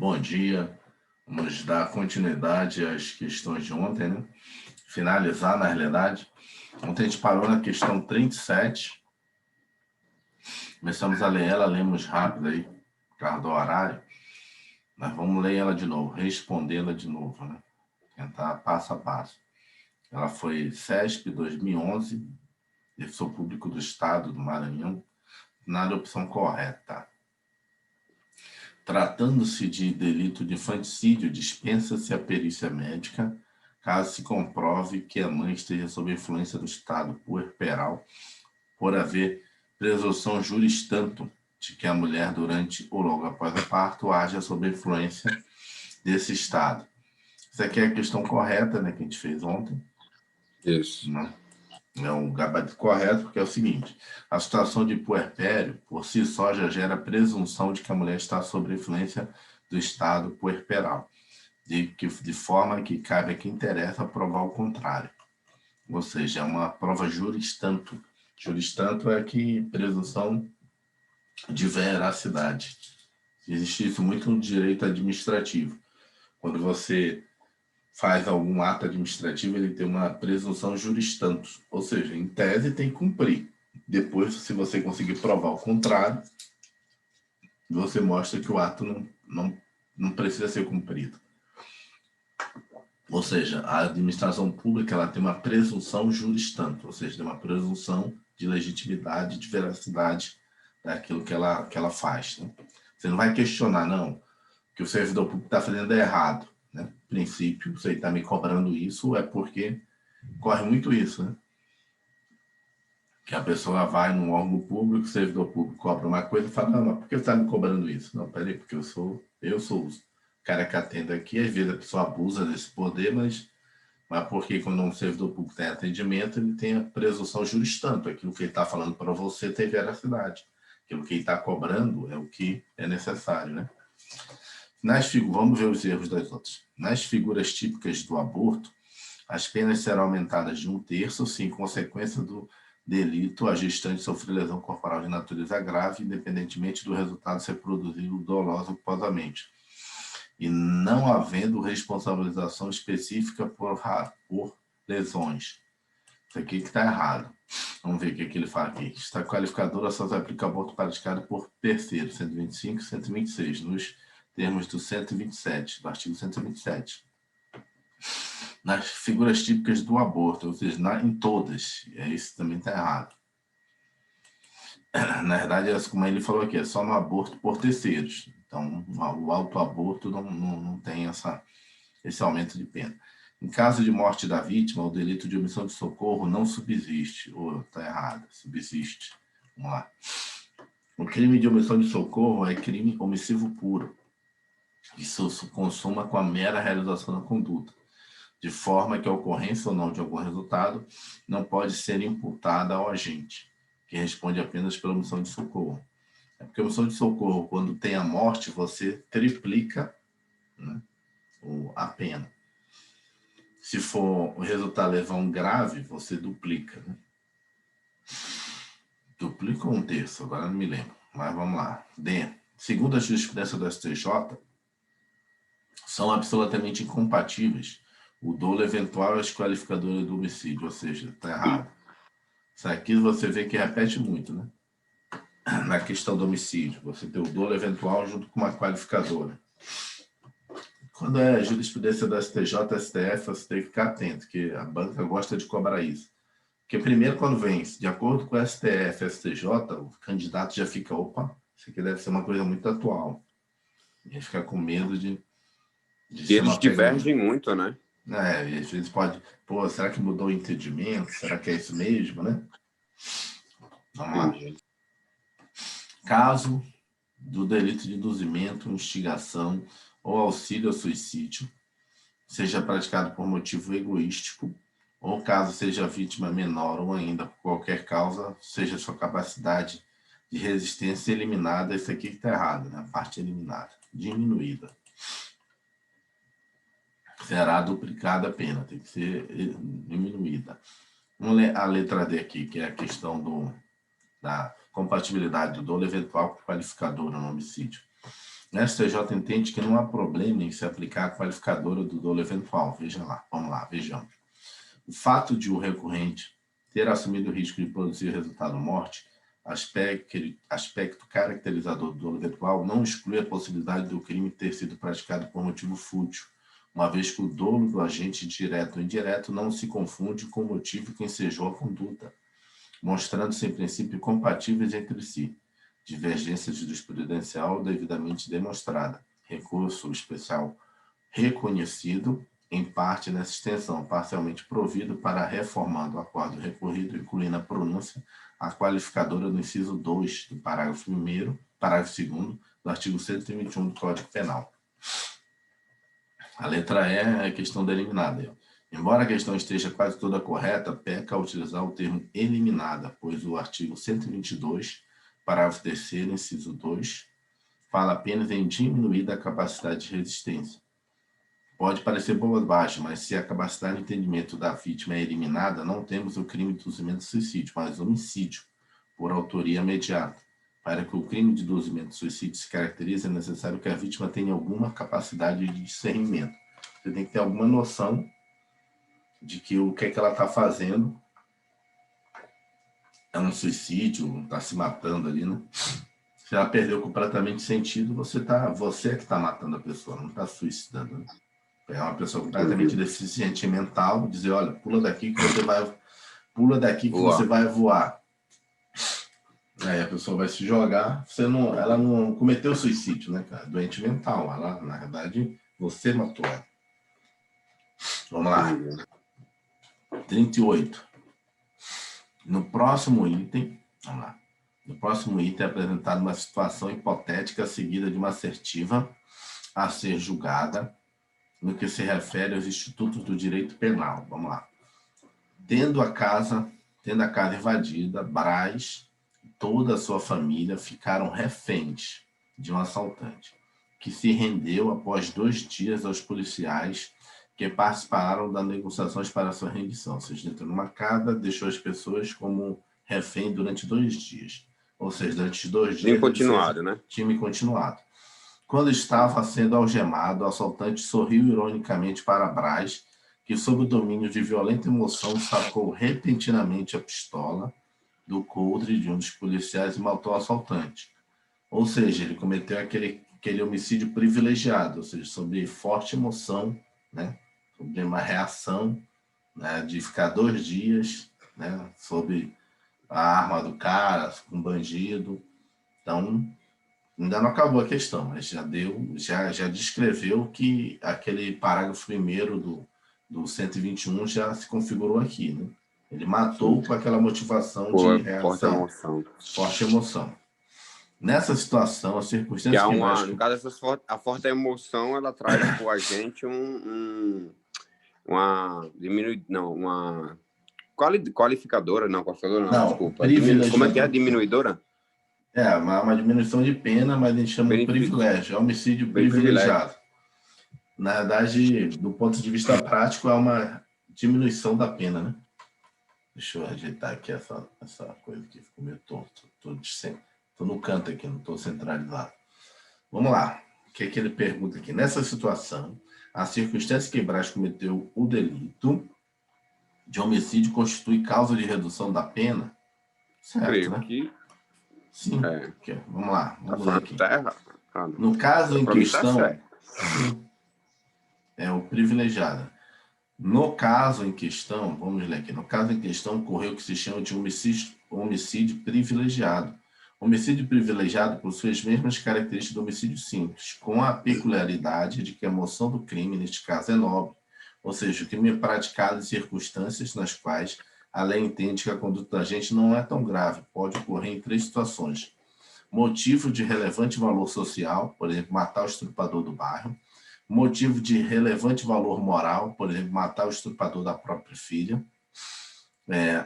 Bom dia. Vamos dar continuidade às questões de ontem, né? Finalizar, na realidade. Ontem a gente parou na questão 37. Começamos a ler ela, lemos rápido aí, por causa do horário. Mas vamos ler ela de novo, respondê-la de novo, né? Tentar passo a passo. Ela foi CESP 2011, Defensor Público do Estado do Maranhão, na opção correta. Tratando-se de delito de infanticídio, dispensa-se a perícia médica, caso se comprove que a mãe esteja sob influência do estado puerperal, por haver presunção juris tanto de que a mulher, durante ou logo após o parto, haja sob influência desse estado. Isso aqui é a questão correta, né, que a gente fez ontem. Isso. Né? É um gabarito correto, porque é o seguinte: a situação de puerpério, por si só, já gera presunção de que a mulher está sob influência do estado puerperal, de forma que cabe a quem interessa provar o contrário. Ou seja, é uma prova juris tanto. Juris tanto é que presunção de veracidade. Existe isso muito no direito administrativo. Quando você faz algum ato administrativo, ele tem uma presunção juris tanto, ou seja, em tese tem que cumprir. Depois, se você conseguir provar o contrário, você mostra que o ato não precisa ser cumprido. Ou seja, a administração pública ela tem uma presunção juris tanto, ou seja, tem uma presunção de legitimidade, de veracidade daquilo que ela faz. Né? Você não vai questionar, não, que o servidor público está fazendo errado. Né? No princípio, você está me cobrando isso, é porque corre muito isso, né? Que a pessoa vai num órgão público, o servidor público cobra uma coisa e fala, não, mas por que você está me cobrando isso? Não, peraí, porque eu sou o cara que atende aqui, às vezes a pessoa abusa desse poder, mas porque quando um servidor público tem atendimento, ele tem a presunção juris tanto, aquilo que ele está falando para você tem veracidade, aquilo que ele está cobrando é o que é necessário, né? Vamos ver os erros das outras. Nas figuras típicas do aborto, as penas serão aumentadas de 1/3 se, em consequência do delito, a gestante sofrer lesão corporal de natureza grave, independentemente do resultado ser produzido doloso culposamente, e não havendo responsabilização específica por lesões. Isso aqui que está errado. Vamos ver o que ele fala aqui. Esta qualificadora só se aplica ao aborto praticado por terceiro, 125 e 126, nos termos do 127, do artigo 127. Nas figuras típicas do aborto, ou seja, em todas. Isso também está errado. Na verdade, como ele falou aqui, é só no aborto por terceiros. Então, o autoaborto não tem esse aumento de pena. Em caso de morte da vítima, o delito de omissão de socorro não subsiste. Está errado, subsiste. Vamos lá. O crime de omissão de socorro é crime omissivo puro. Isso se consuma com a mera realização da conduta, de forma que a ocorrência ou não de algum resultado não pode ser imputada ao agente, que responde apenas pela omissão de socorro. É porque a omissão de socorro, quando tem a morte, você triplica, né, a pena. Se for o resultado lesão grave, você duplica. Né? Duplica ou 1/3, agora não me lembro. Mas vamos lá. Segundo a jurisprudência do STJ, são absolutamente incompatíveis o dolo eventual e as qualificadoras do homicídio, ou seja, está errado. Isso aqui você vê que repete muito, né? Na questão do homicídio, você tem o dolo eventual junto com uma qualificadora. Quando é jurisprudência do STJ, STF, você tem que ficar atento, que a banca gosta de cobrar isso. Porque primeiro, quando vem, de acordo com o STF, STJ, o candidato já fica, opa, isso aqui deve ser uma coisa muito atual. E aí fica com medo de e eles divergem muito, né? E às vezes pode, será que mudou o entendimento? Será que é isso mesmo, né? Vamos lá. Caso do delito de induzimento, instigação ou auxílio ao suicídio seja praticado por motivo egoístico, ou caso seja a vítima menor ou ainda por qualquer causa, seja sua capacidade de resistência eliminada, isso aqui que está errado, né? A parte eliminada, diminuída. Será duplicada a pena, tem que ser diminuída. Vamos ler a letra D aqui, que é a questão da compatibilidade do dolo eventual com qualificadora no homicídio. A STJ entende que não há problema em se aplicar a qualificadora do dolo eventual. Veja lá, vamos lá, vejamos. O fato de o recorrente ter assumido o risco de produzir resultado morte, aspecto caracterizador do dolo eventual, não exclui a possibilidade do crime ter sido praticado por motivo fútil, uma vez que o dolo do agente direto ou indireto não se confunde com o motivo que ensejou a conduta, mostrando-se em princípio compatíveis entre si. Divergência jurisprudencial devidamente demonstrada. Recurso especial reconhecido, em parte nessa extensão, parcialmente provido para reformando o acordo recorrido, incluindo a pronúncia, a qualificadora do inciso 2 do parágrafo 1º, parágrafo 2º do artigo 121 do Código Penal. A letra E é a questão da eliminada. Embora a questão esteja quase toda correta, peca ao utilizar o termo eliminada, pois o artigo 122, parágrafo 3º, inciso 2, fala apenas em diminuída capacidade de resistência. Pode parecer bobagem, mas se a capacidade de entendimento da vítima é eliminada, não temos o crime de induzimento de suicídio, mas homicídio, por autoria imediata. Para que o crime de induzimento de suicídio se caracterize, é necessário que a vítima tenha alguma capacidade de discernimento. Você tem que ter alguma noção de que o que é que ela está fazendo é um suicídio, está se matando ali, né? Se ela perdeu completamente sentido, você é que está matando a pessoa, não está suicidando, né? É uma pessoa completamente deficiente mental, dizer, olha, pula daqui que você vai voar. Aí a pessoa vai se jogar, ela não cometeu suicídio, né, cara? Doente mental, ela, na verdade, você matou ela. Vamos lá. 38. No próximo item, vamos lá. No próximo item é apresentada uma situação hipotética seguida de uma assertiva a ser julgada no que se refere aos institutos do direito penal. Vamos lá. Tendo a casa invadida, Braz e toda a sua família ficaram reféns de um assaltante, que se rendeu após 2 dias aos policiais que participaram das negociações para sua rendição. Ou seja, entrou numa casa, deixou as pessoas como refém durante 2 dias. Ou seja, durante 2 dias... Time continuado, né? Time continuado. Quando estava sendo algemado, o assaltante sorriu ironicamente para Braz, que, sob o domínio de violenta emoção, sacou repentinamente a pistola do coldre de um dos policiais e matou o assaltante. Ou seja, ele cometeu aquele homicídio privilegiado, ou seja, sob forte emoção, né? Sobre uma reação, né? De ficar 2 dias, né? Sob a arma do cara, com um bandido. Então, ainda não acabou a questão, mas já descreveu que aquele parágrafo 1º do 121 já se configurou aqui, né? Ele matou com aquela motivação de reação. Forte emoção. Nessa situação, as circunstâncias no caso, a forte emoção, ela traz para a gente uma qualificadora, não, desculpa. Como é que é? Diminuidora? É, uma diminuição de pena, mas a gente chama de privilégio, é homicídio privilegiado. Na verdade, do ponto de vista prático, é uma diminuição da pena, né? Deixa eu ajeitar aqui essa coisa que ficou meio torto. Estou no canto aqui, não estou centralizado. Vamos lá. O que é que ele pergunta aqui? Nessa situação, a circunstância que Braz cometeu o delito de homicídio constitui causa de redução da pena? Certo, creio, né? Que... Sim. É. Vamos lá. Vamos ler aqui. Terra. No caso em questão... É o privilegiado. No caso em questão, vamos ler aqui. No caso em questão, ocorreu o que se chama de homicídio privilegiado. Homicídio privilegiado possui as mesmas características do homicídio simples, com a peculiaridade de que a moção do crime, neste caso, é nobre. Ou seja, o crime é praticado em circunstâncias nas quais a lei entende que a conduta da gente não é tão grave. Pode ocorrer em 3 situações. Motivo de relevante valor social, por exemplo, matar o estrupador do bairro. Motivo de relevante valor moral, por exemplo, matar o estrupador da própria filha.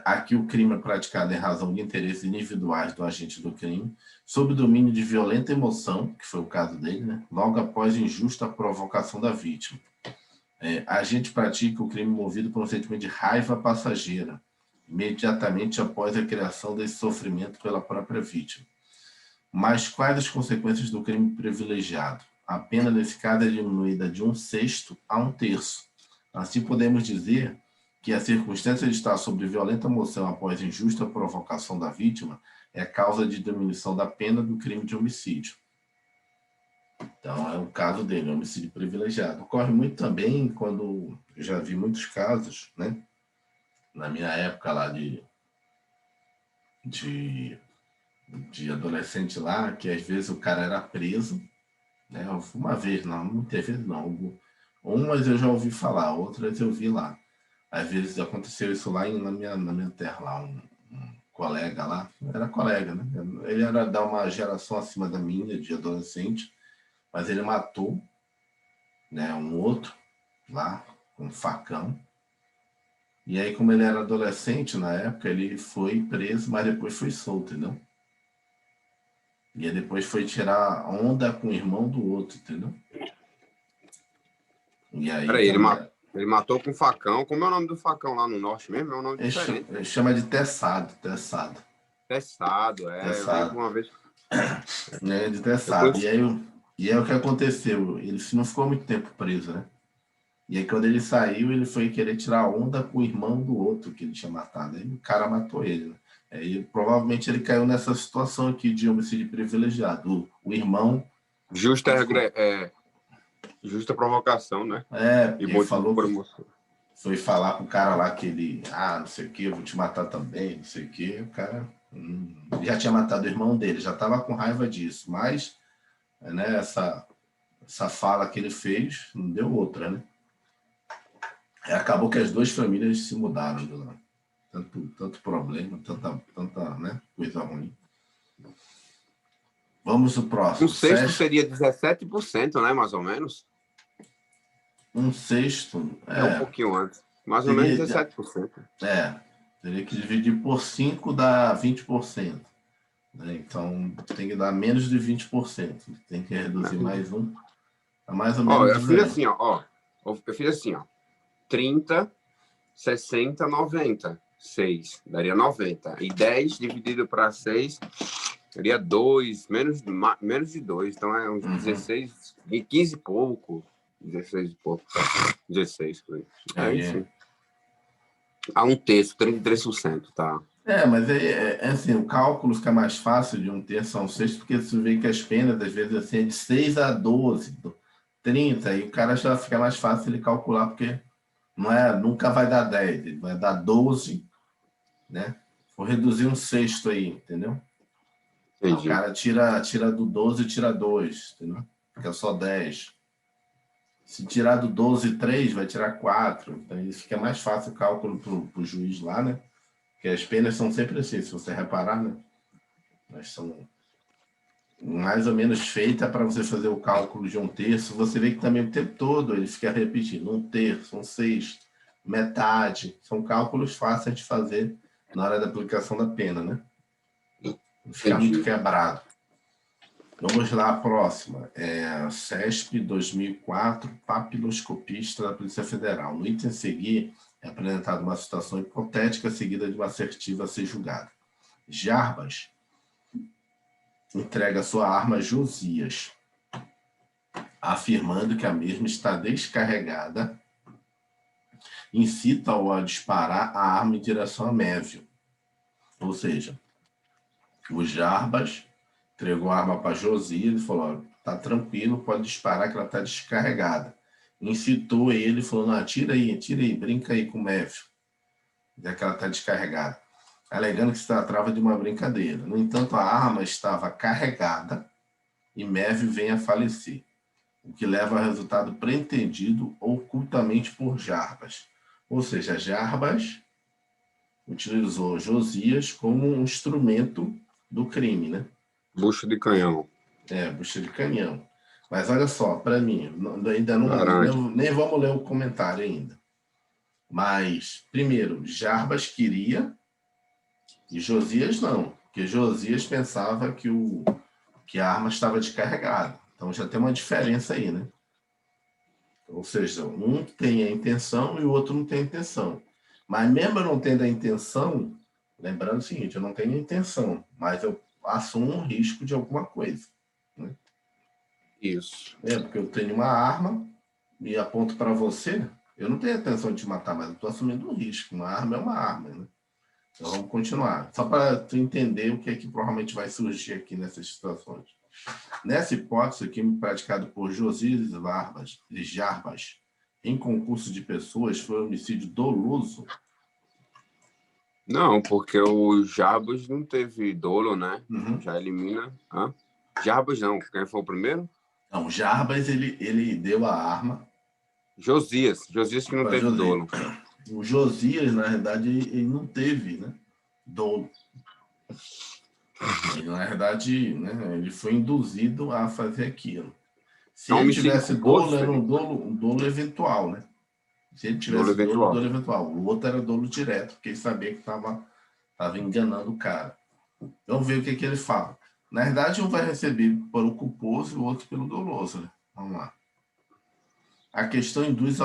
Aqui o crime é praticado em razão de interesses individuais do agente do crime, sob domínio de violenta emoção, que foi o caso dele, né? Logo após injusta provocação da vítima. A gente pratica o crime movido por um sentimento de raiva passageira, imediatamente após a criação desse sofrimento pela própria vítima. Mas quais as consequências do crime privilegiado? A pena nesse caso é diminuída de 1/6 a 1/3. Assim, podemos dizer que a circunstância de estar sob violenta moção após injusta provocação da vítima é causa de diminuição da pena do crime de homicídio. Então, é o caso dele, homicídio privilegiado. Ocorre muito também quando eu já vi muitos casos, né? Na minha época lá de adolescente lá, que às vezes o cara era preso, né? Uma vez, não, muitas vezes não. Umas eu já ouvi falar, outras eu vi lá. Às vezes aconteceu isso lá na minha terra, lá, um colega lá, era colega, né? Ele era da uma geração acima da minha, de adolescente, mas ele matou, né, um outro lá, com um facão. E aí, como ele era adolescente na época, ele foi preso, mas depois foi solto, entendeu? E aí depois foi tirar onda com o irmão do outro, entendeu? E aí, peraí, ele matou com facão. Como é o nome do facão lá no norte mesmo? É um nome diferente. Ele chama de teçado. Teçado, Teçado. eu lembro uma vez. É, de teçado. E aí o que aconteceu? Ele não ficou muito tempo preso, né? E aí quando ele saiu, ele foi querer tirar onda com o irmão do outro que ele tinha matado. Aí o cara matou ele, né? Aí provavelmente ele caiu nessa situação aqui de homicídio privilegiado. O irmão... Justa provocação, né? E falou por emoção. Foi falar com o cara lá que ele... não sei o que, eu vou te matar também, não sei o que. O cara já tinha matado o irmão dele, já estava com raiva disso. Mas, né, essa fala que ele fez, não deu outra, né? Acabou que as duas famílias se mudaram de lá. Tanto problema, tanta né, coisa ruim. Vamos pro próximo. 1/6 seria 17%, né? Mais ou menos. 1/6. Um pouquinho antes. Mais ou menos 17%. Teria que dividir por 5 dá 20%. Né? Então tem que dar menos de 20%. Tem que reduzir mais um. Tá mais ou menos. Eu fiz assim, ó. Eu fiz assim, ó. 30, 60, 90. 6. Daria 90. E 10 dividido para 6 daria 2, menos de 2. Então é uns 16, 15 e pouco. 16 e pouco. 16, por aí. Isso. A 1/3, 33%, tá? Mas assim, o cálculo fica mais fácil de 1/3 a 1/6, porque você vê que as penas, às vezes, assim, é de 6 a 12, 30, e o cara já fica mais fácil ele calcular, porque nunca vai dar 10, ele vai dar 12, né? Vou reduzir 1/6 aí, entendeu? O cara tira do 12 e tira 2, entendeu? Fica só 10. Se tirar do 12, 3, vai tirar 4. Então, isso fica mais fácil o cálculo para o juiz lá, né? Porque as penas são sempre assim, se você reparar, né? Elas são mais ou menos feitas para você fazer o cálculo de 1/3. Você vê que também o tempo todo ele fica repetindo 1/3, 1/6, metade. São cálculos fáceis de fazer na hora da aplicação da pena, né? Não fica muito quebrado. Vamos lá, a próxima. CESP 2004, papiloscopista da Polícia Federal. No item a seguir, é apresentada uma situação hipotética seguida de uma assertiva a ser julgada. Jarbas entrega sua arma a Josias, afirmando que a mesma está descarregada, incita-o a disparar a arma em direção a Mévio. Ou seja, o Jarbas entregou a arma para Josias e falou: tá tranquilo, pode disparar que ela está descarregada. Incitou ele, falou: não, tira aí, brinca aí com o Mévio, já que ela está descarregada, alegando que se tratava de uma brincadeira. No entanto, a arma estava carregada e Mévio vem a falecer, o que leva ao resultado pretendido ocultamente por Jarbas. Ou seja, Jarbas utilizou Josias como um instrumento do crime, né? Bucha de canhão. Bucha de canhão. Mas olha só, para mim, ainda nem vamos ler o comentário ainda. Mas, primeiro, Jarbas queria e Josias não, porque Josias pensava que a arma estava descarregada. Então já tem uma diferença aí, né? Ou seja, um tem a intenção e o outro não tem a intenção. Mas mesmo eu não tendo a intenção, lembrando o seguinte, eu não tenho a intenção, mas assumo um risco de alguma coisa. Né? Isso. Porque eu tenho uma arma e aponto para você, eu não tenho a intenção de te matar, mas eu estou assumindo um risco. Uma arma é uma arma, né? Então vamos continuar. Só para tu entender o que é que provavelmente vai surgir aqui nessas situações. Nessa hipótese, o crime praticado por Josias Jarbas em concurso de pessoas foi homicídio doloso. Não, porque o Jarbas não teve dolo, né? Uhum. Já elimina. Jarbas não. Quem foi o primeiro? Não, Jarbas, ele deu a arma. Josias que não teve dolo. O Josias, na verdade, ele não teve, né, dolo. Ele, na verdade, né, ele foi induzido a fazer aquilo. Se ele tivesse dolo, era um dolo eventual, né? Se ele tivesse dolo eventual. O outro era dolo direto, porque ele sabia que estava enganando o cara. Vamos ver o que ele fala. Na verdade, um vai receber pelo culposo e o outro pelo doloso. Né? Vamos lá. A questão induz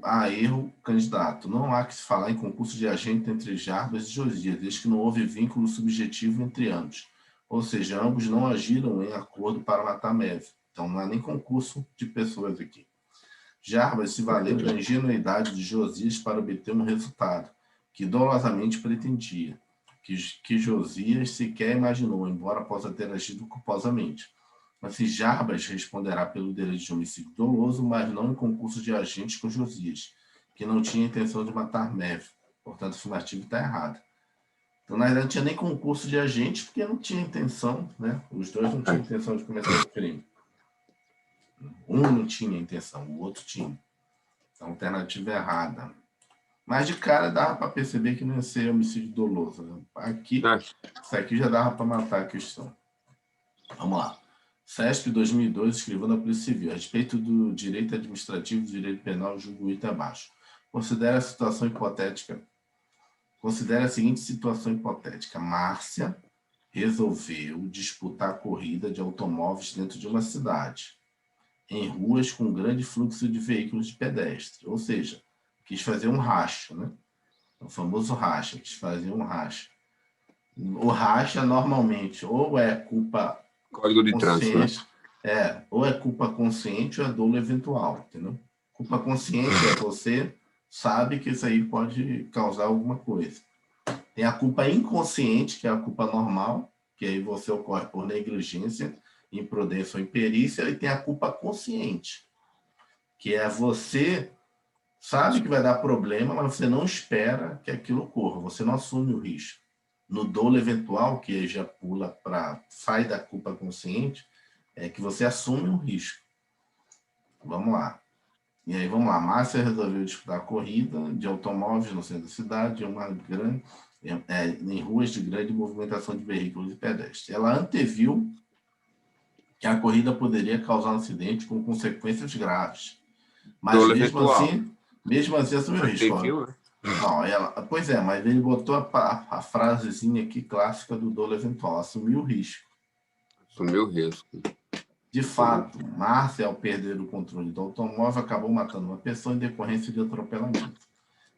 a erro o candidato. Não há que se falar em concurso de agente entre Jarbas e Josias, desde que não houve vínculo subjetivo entre ambos. Ou seja, ambos não agiram em acordo para matar Meve. Então, não há nem concurso de pessoas aqui. Jarbas se valeu da ingenuidade de Josias para obter um resultado que dolosamente pretendia, que Josias sequer imaginou, embora possa ter agido culposamente. Mas se Jarbas responderá pelo direito de homicídio doloso, mas não em concurso de agentes com Josias, que não tinha intenção de matar Meve. Portanto, a afirmativa está errada. Então, na verdade, não tinha nem concurso de agentes, porque não tinha intenção, né? Os dois não tinham intenção de cometer o crime. Um não tinha intenção, o outro tinha. Então, alternativa errada. Mas de cara dava para perceber que não ia ser homicídio doloso. Né? Aqui, isso aqui já dava para matar a questão. Vamos lá. CESP 2002 escreveu na Polícia Civil a respeito do direito administrativo e do direito penal, julgo item abaixo. Considere a seguinte situação hipotética. Márcia resolveu disputar a corrida de automóveis dentro de uma cidade, em ruas com grande fluxo de veículos de pedestre. Ou seja, quis fazer um racha, né? O famoso racha, quis fazer um racha. O racha, normalmente, ou é culpa Código de trânsito, né? Ou é culpa consciente ou é dolo eventual, entendeu? Culpa consciente é você sabe que isso aí pode causar alguma coisa. Tem a culpa inconsciente, que é a culpa normal, que aí você ocorre por negligência, imprudência ou imperícia, e tem a culpa consciente, que é você sabe que vai dar problema, mas você não espera que aquilo ocorra, você não assume o risco. No dolo eventual, que já pula para sai da culpa consciente, é que você assume um risco. Vamos lá. E aí, vamos lá. Márcia resolveu disputar a corrida de automóveis no centro da cidade, em ruas de grande movimentação de veículos e pedestres. Ela anteviu que a corrida poderia causar um acidente com consequências graves. Mas mesmo assim assumiu o risco. Né? Não, pois é, mas ele botou a frasezinha aqui clássica do dolo eventual, assumiu o risco. Assumiu o risco. De fato, Márcia, ao perder o controle do automóvel, acabou matando uma pessoa em decorrência de atropelamento.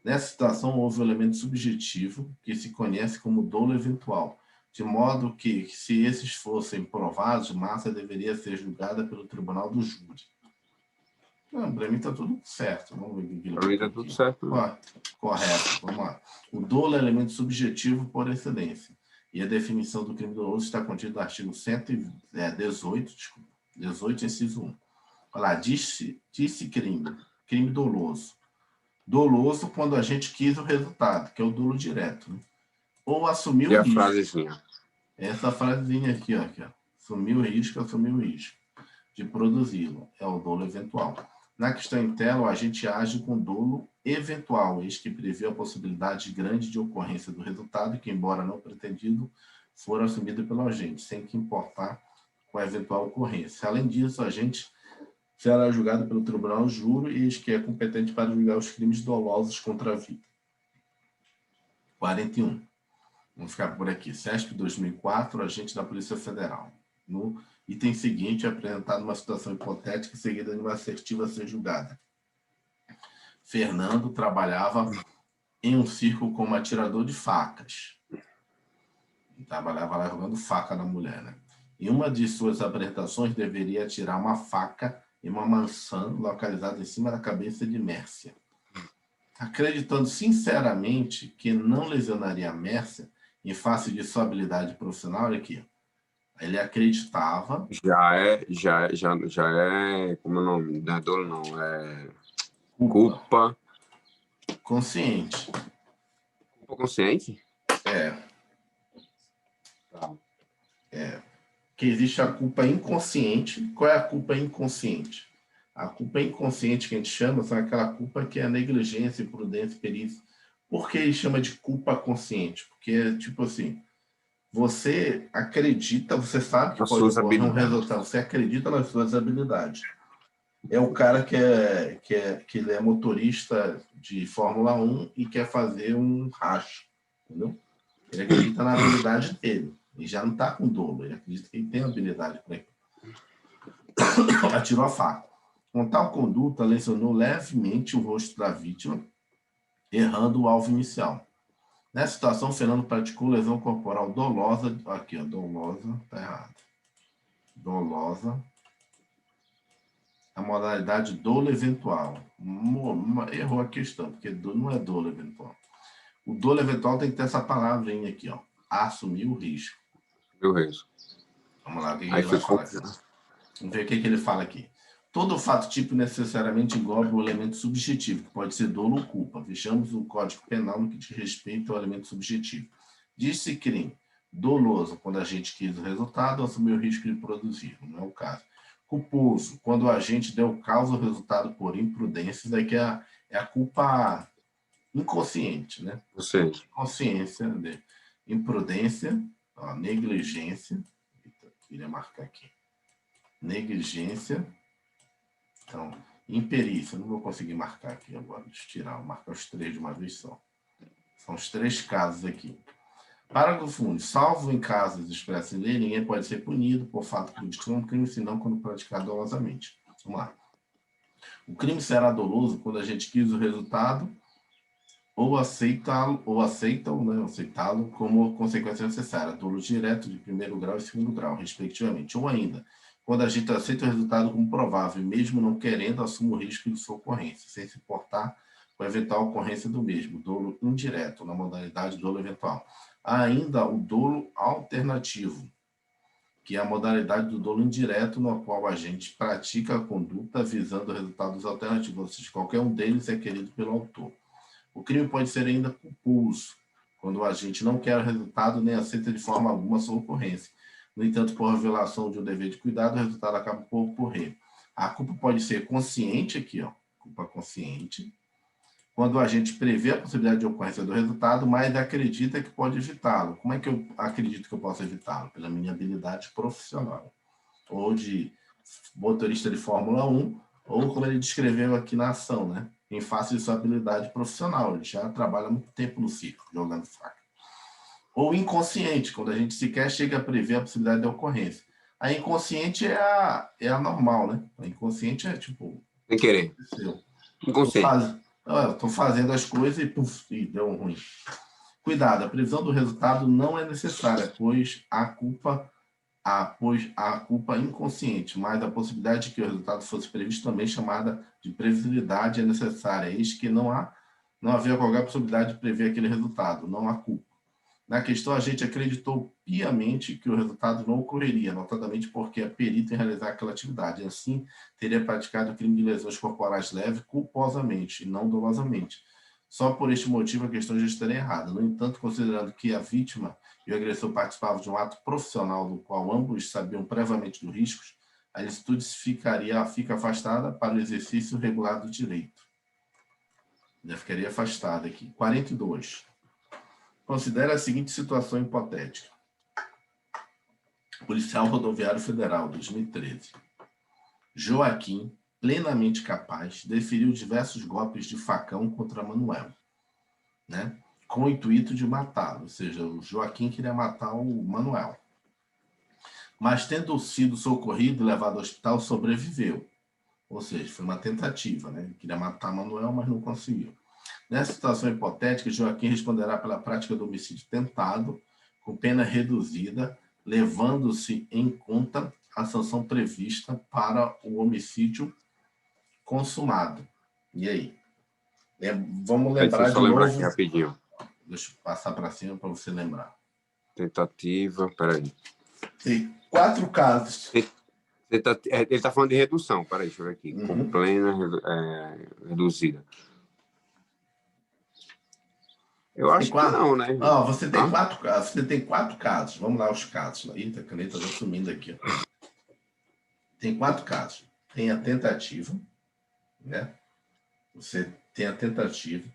Nessa situação, houve um elemento subjetivo que se conhece como dolo eventual, de modo que, se esses fossem provados, Márcia deveria ser julgada pelo tribunal do júri. Para mim está tudo certo. Vamos ver o que ele Para mim está tudo certo. Né? Correto, vamos lá. O dolo é elemento subjetivo por excelência. E a definição do crime doloso está contida no artigo 18, inciso 1. Olha lá, disse crime doloso. Doloso quando a gente quis o resultado, que é o dolo direto. Né? Ou assumiu o risco. E a frasezinha? Essa frasezinha aqui, ó. Assumiu o risco de produzi-lo. É o dolo eventual. Na questão em tela, o agente age com dolo eventual, eis que prevê a possibilidade grande de ocorrência do resultado que, embora não pretendido, for assumido pelo agente, sem que importar com a eventual ocorrência. Além disso, o agente será julgado pelo tribunal júri e que é competente para julgar os crimes dolosos contra a vida. 41. Vamos ficar por aqui. CESP 2004, agente da Polícia Federal. No item seguinte, é apresentado uma situação hipotética seguida de uma assertiva a ser julgada. Fernando trabalhava em um circo como atirador de facas. E trabalhava lá jogando faca na mulher, né? Em uma de suas apresentações, deveria tirar uma faca e uma maçã localizada em cima da cabeça de Mércia. Acreditando sinceramente que não lesionaria Mércia em face de sua habilidade profissional, olha aqui, ele acreditava. Já é, como é o nome? Não é dolo, não, é culpa consciente. Culpa consciente? Tá. Que existe a culpa inconsciente. Qual é a culpa inconsciente? A culpa inconsciente que a gente chama são aquela culpa que é a negligência, imprudência, perícia. Por que ele chama de culpa consciente? Porque é tipo assim, você acredita, você sabe que As pode suas ocorrer um habilidades. resultado, você acredita nas suas habilidades. É o cara que ele é motorista de Fórmula 1 e quer fazer um racha, entendeu? Ele acredita na habilidade dele. E já não está com dolo, ele acredita que ele tem habilidade para ele. Atirou a faca. Com tal conduta, lesionou levemente o rosto da vítima, errando o alvo inicial. Nessa situação, Fernando praticou lesão corporal dolosa. Aqui, ó, dolosa, tá errado. Dolosa. A modalidade dolo eventual. Errou a questão, porque não é dolo eventual. O dolo eventual tem que ter essa palavrinha aqui, ó. Assumir o risco. Meu risco. Vamos lá, o que Aí ele vai ficou. falar aqui? Vamos ver o que ele fala aqui. Todo fato típico necessariamente engloba o elemento subjetivo, que pode ser dolo ou culpa. Vejamos o Código Penal no que diz respeito ao elemento subjetivo. Diz-se crime doloso, quando a gente quis o resultado, assumiu o risco de produzir. Não é o caso. Culposo, quando o agente deu causa ao resultado por imprudência, daí que é a culpa inconsciente, né? Você. Consciência, né? Imprudência, ó, negligência. Eita, queria marcar aqui. Negligência. Então, imperícia, não vou conseguir marcar aqui agora, deixa eu tirar, vou marcar os três de uma vez só. São os três casos aqui. Parágrafo único. Salvo em casos expressos em lei, ninguém pode ser punido por fato de um crime, senão quando praticado dolosamente. Vamos lá. O crime será doloso quando a gente quis o resultado ou aceitá-lo como consequência necessária, dolo direto de primeiro grau e segundo grau, respectivamente. Ou ainda, quando a gente aceita o resultado como provável, mesmo não querendo, assume o risco de sua ocorrência, sem se importar com a eventual ocorrência do mesmo, dolo indireto, na modalidade dolo eventual. Há ainda o dolo alternativo, que é a modalidade do dolo indireto, no qual a gente pratica a conduta visando resultados alternativos, ou seja, qualquer um deles é querido pelo autor. O crime pode ser ainda culposo, quando o agente não quer o resultado nem aceita de forma alguma a sua ocorrência. No entanto, por violação de um dever de cuidado, o resultado acaba por ocorrer. A culpa pode ser consciente aqui, ó, culpa consciente, quando o agente prevê a possibilidade de ocorrência do resultado, mas acredita que pode evitá-lo. Como é que eu acredito que eu posso evitá-lo? Pela minha habilidade profissional. Ou de motorista de Fórmula 1, ou como ele descreveu aqui na ação, né? Em face de sua habilidade profissional. Ele já trabalha há muito tempo no circo, jogando faca. Ou inconsciente, quando a gente sequer chega a prever a possibilidade de ocorrência. A inconsciente é a normal, né? A inconsciente é tipo... Sem querer. Inconsciente. Estou fazendo as coisas e, puf, deu ruim. Cuidado, a previsão do resultado não é necessária, pois a culpa inconsciente, mas a possibilidade de que o resultado fosse previsto também chamada de previsibilidade é necessária. Eis que não havia qualquer possibilidade de prever aquele resultado, não há culpa. Na questão, a gente acreditou piamente que o resultado não ocorreria, notadamente porque é perito em realizar aquela atividade. Assim, teria praticado o crime de lesões corporais leves culposamente e não dolosamente. Só por este motivo a questão já estaria errada. No entanto, considerando que a vítima e o agressor participavam de um ato profissional do qual ambos sabiam previamente dos riscos, a ilicitude fica afastada para o exercício regular do direito. Já ficaria afastada aqui. 42. Considere a seguinte situação hipotética. Policial Rodoviário Federal, 2013. Joaquim, plenamente capaz, deferiu diversos golpes de facão contra Manuel, né? Com o intuito de matá-lo, ou seja, o Joaquim queria matar o Manuel. Mas, tendo sido socorrido e levado ao hospital, sobreviveu. Ou seja, foi uma tentativa, né? Ele queria matar Manuel, mas não conseguiu. Nessa situação hipotética, Joaquim responderá pela prática do homicídio tentado, com pena reduzida, levando-se em conta a sanção prevista para o homicídio consumado. E aí? Vamos Deixa eu lembrar só de lembrar novo. aqui rapidinho. Deixa eu passar para cima para você lembrar. Tentativa, peraí. Tem 4 casos. Ele está falando de redução, peraí, deixa eu ver aqui. Com plena reduzida. Eu acho que não, né? Você tem 4 casos. Você tem 4 casos. Vamos lá os casos. Eita, a caneta está sumindo aqui. Tem 4 casos. Tem a tentativa, né? Você tem a tentativa.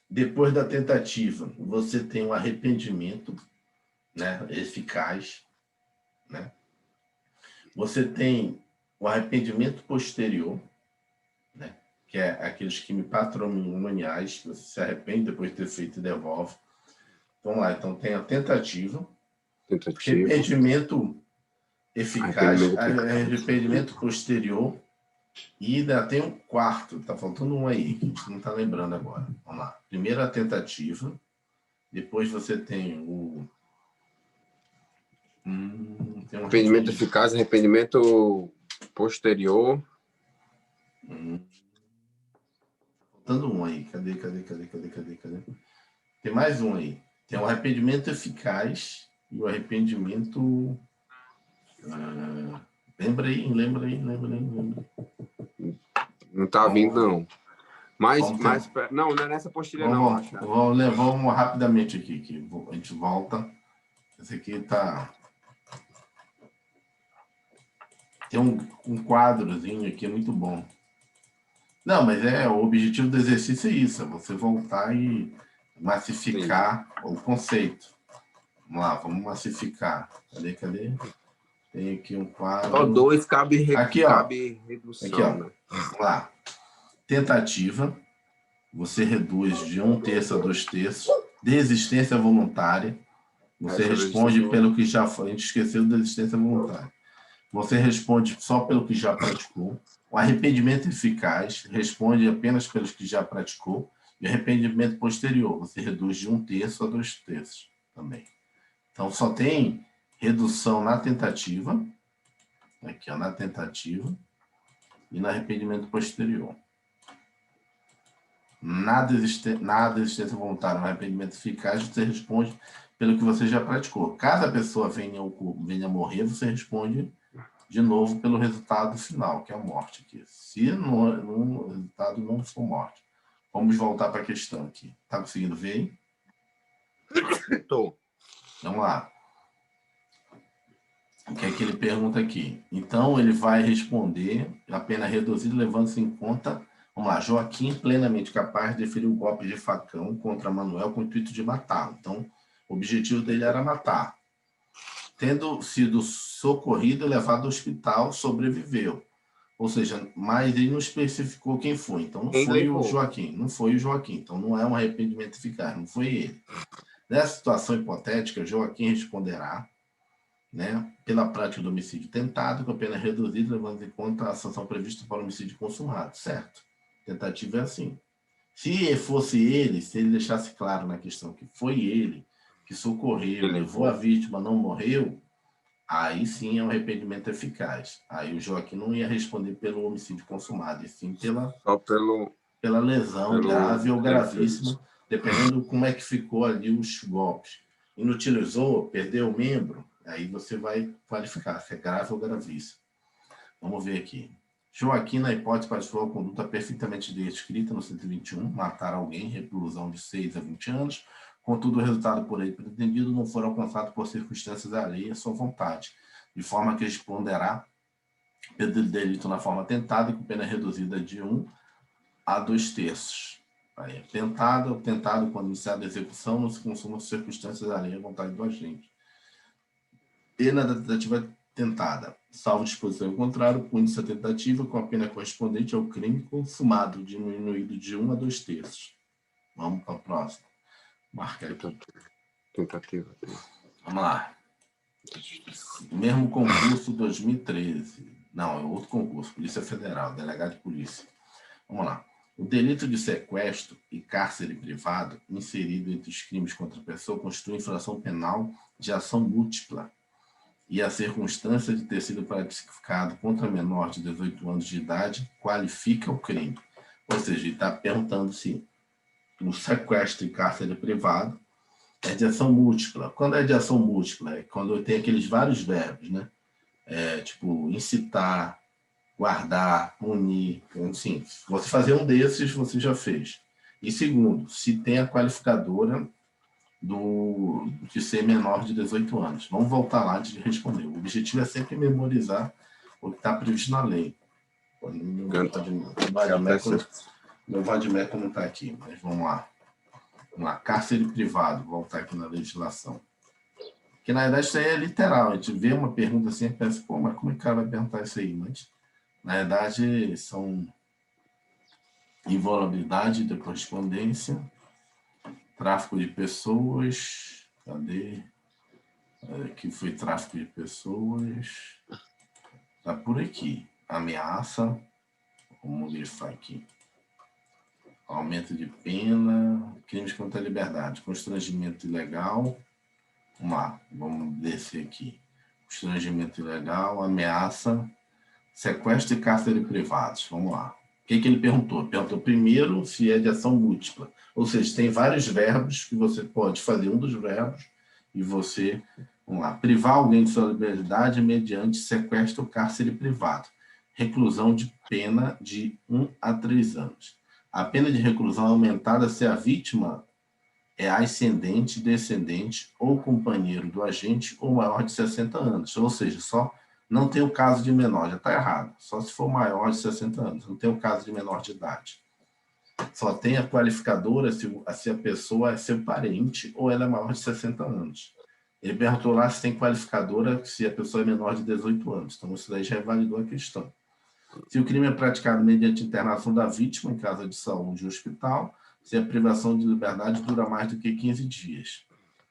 Depois da tentativa, você tem um arrependimento, né, eficaz, né? Você tem o arrependimento posterior, né, que é aqueles crimes patrimoniais, que você se arrepende depois de ter feito e devolve. Vamos lá, então tem a tentativa. Arrependimento eficaz, arrependimento posterior, e ainda tem um quarto, tá faltando um aí, que a gente não tá lembrando agora. Vamos lá. Primeiro a tentativa, depois você tem o... tem um arrependimento eficaz, arrependimento posterior. Faltando um aí, cadê? Tem mais um aí. Tem o arrependimento eficaz e o arrependimento... Lembra aí. Não tá vindo, não. Mas não é nessa postilha, não, acho. Vamos rapidamente aqui, que a gente volta. Esse aqui tá... Tem um quadrozinho aqui muito bom. Não, mas o objetivo do exercício é isso, é você voltar e massificar o conceito. Vamos lá, vamos massificar. Cadê? Tem aqui um quadro. Só 2 cabe redução. Aqui, ó. Né? Vamos lá. Tentativa, você reduz de 1/3 a 2/3. Desistência voluntária, você responde pelo que já foi. A gente esqueceu da desistência voluntária. Você responde só pelo que já praticou. O arrependimento eficaz responde apenas pelos que já praticou. E o arrependimento posterior, você reduz de 1/3 a 2/3 também. Então, só tem redução na tentativa, aqui, ó, na tentativa, e no arrependimento posterior. Na desistência voluntária, no arrependimento eficaz, você responde pelo que você já praticou. Caso a pessoa venha a morrer, você responde de novo pelo resultado final, que é a morte aqui. Se no resultado não for morte. Vamos voltar para a questão aqui. Está conseguindo ver aí? Estou. Vamos lá. O que é que ele pergunta aqui? Então, ele vai responder a pena reduzida, levando-se em conta... Vamos lá. Joaquim, plenamente capaz de deferir o golpe de facão contra Manuel com o intuito de matá-lo. Então, o objetivo dele era matar. Tendo sido socorrido e levado ao hospital, sobreviveu. Ou seja, mas ele não especificou quem foi. Então, não foi o Joaquim. Não foi o Joaquim. Então, não é um arrependimento eficaz. Não foi ele. Nessa situação hipotética, Joaquim responderá, né, pela prática do homicídio tentado, com a pena reduzida, levando em conta a sanção prevista para o homicídio consumado. Certo? Tentativa é assim. Se fosse ele, se ele deixasse claro na questão que foi ele que socorreu, levou a vítima, não morreu, aí sim é um arrependimento eficaz. Aí o Joaquim não ia responder pelo homicídio consumado, e sim pela lesão grave ou gravíssima, dependendo como é que ficou ali os golpes. Inutilizou, perdeu o membro, aí você vai qualificar se é grave ou gravíssimo. Vamos ver aqui. Joaquim, na hipótese, praticou a conduta perfeitamente descrita no 121, matar alguém, reclusão de 6 a 20 anos, contudo, o resultado por ele pretendido não for alcançado por circunstâncias alheias à sua vontade, de forma que responderá pelo delito na forma tentada e com pena reduzida de 1 a 2/3. Aí, tentado, quando iniciada a execução, não se consuma circunstâncias alheias à vontade do agente. Pena da tentativa tentada, salvo disposição em contrário, pune-se a tentativa com a pena correspondente ao crime consumado, diminuído de 1 a 2/3. Vamos para a próxima. Marca aqui. Tentativa. Vamos lá. Mesmo concurso 2013. Não, é outro concurso. Polícia Federal, delegado de polícia. Vamos lá. O delito de sequestro e cárcere privado, inserido entre os crimes contra a pessoa, constitui infração penal de ação múltipla e a circunstância de ter sido praticado contra menor de 18 anos de idade qualifica o crime. Ou seja, ele está perguntando se o sequestro e cárcere privado é de ação múltipla. Quando é de ação múltipla? É quando tem aqueles vários verbos, né? Tipo, incitar, guardar, punir, assim. Se você fazer um desses, você já fez. E segundo, se tem a qualificadora de ser menor de 18 anos. Vamos voltar lá antes de responder. O objetivo é sempre memorizar o que está previsto na lei. Meu vadimeco não está aqui, mas vamos lá. Cárcere privado, voltar aqui na legislação. Que na verdade isso aí é literal. A gente vê uma pergunta assim e pensa, pô, mas como é que o cara vai perguntar isso aí? Mas, na verdade, são inviolabilidade da correspondência, tráfico de pessoas, cadê? Aqui foi tráfico de pessoas, tá por aqui. Ameaça, vamos grifar aqui. Aumento de pena, crimes contra a liberdade, constrangimento ilegal. Vamos lá, vamos descer aqui. Constrangimento ilegal, ameaça, sequestro e cárcere privados. Vamos lá. O que ele perguntou? Perguntou primeiro se é de ação múltipla. Ou seja, tem vários verbos que você pode fazer um dos verbos e você, vamos lá, privar alguém de sua liberdade mediante sequestro ou cárcere privado. Reclusão de pena de 1 a 3 anos. A pena de reclusão é aumentada se a vítima é ascendente, descendente ou companheiro do agente ou maior de 60 anos. Ou seja, só não tem o caso de menor, já está errado. Só se for maior de 60 anos, não tem o caso de menor de idade. Só tem a qualificadora se a pessoa é seu parente ou ela é maior de 60 anos. Ele perguntou lá se tem qualificadora se a pessoa é menor de 18 anos. Então, isso daí já validou a questão. Se o crime é praticado mediante internação da vítima em casa de saúde ou hospital, se a privação de liberdade dura mais do que 15 dias.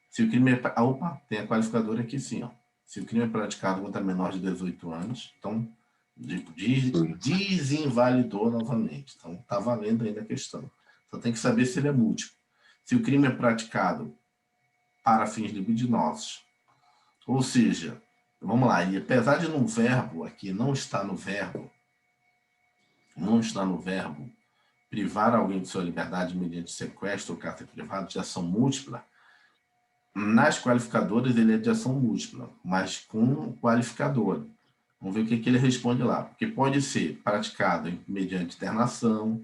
Se o crime é... Opa, tem a qualificadora aqui sim, ó. Se o crime é praticado contra menor de 18 anos, então desinvalidou novamente. Então, está valendo ainda a questão. Só tem que saber se ele é múltiplo. Se o crime é praticado para fins libidinosos, ou seja, vamos lá, e apesar de no verbo, aqui não está no verbo privar alguém de sua liberdade mediante sequestro ou cárcere privado de ação múltipla, nas qualificadoras ele é de ação múltipla, mas com qualificadora. Vamos ver o que ele responde lá. Porque pode ser praticado mediante internação,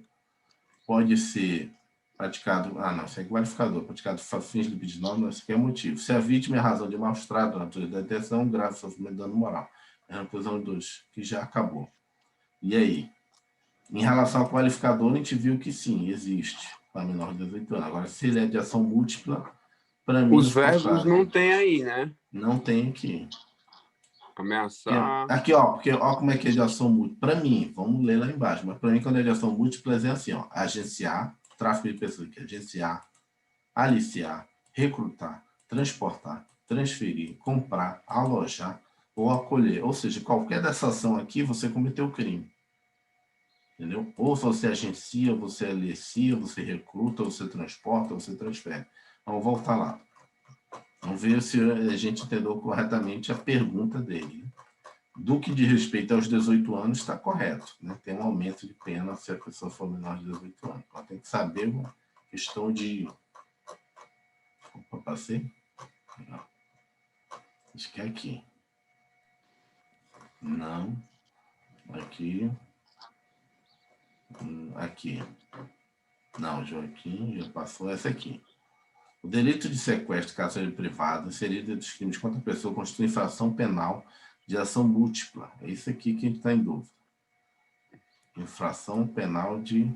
pode ser praticado... não, isso é qualificador. Praticado para fins libidinosos, não, isso aqui é motivo. Se a vítima é razão de maus-tratos, natureza da detenção, grave sofrimento de dano moral. É uma coisa dos que já acabou. E aí? Em relação ao qualificador, a gente viu que sim, existe para menor de 18 anos. Agora, se ele é de ação múltipla, para mim... Os verbos não tem aí, né? Não tem aqui. Ameaçar... Aqui, ó, porque ó como é que é de ação múltipla. Para mim, vamos ler lá embaixo, mas para mim, quando é de ação múltipla, é assim, ó, agenciar, tráfico de pessoas aqui, agenciar, aliciar, recrutar, transportar, transferir, comprar, alojar ou acolher. Ou seja, qualquer dessa ação aqui, você cometeu crime. Entendeu? Ou você agencia, você alicia, você recruta, você transporta, você transfere. Vamos voltar lá. Vamos ver se a gente entendeu corretamente a pergunta dele. Né? Do que diz respeito aos 18 anos, está correto. Né? Tem um aumento de pena se a pessoa for menor de 18 anos. Ela tem que saber uma questão de... Opa, passei? Não. Acho que é aqui. Não. Aqui. Aqui. Não, Joaquim, já passou essa aqui. O delito de sequestro, cárcere privado, inserido dos crimes contra a pessoa, constitui infração penal de ação múltipla. É isso aqui que a gente está em dúvida. Infração penal de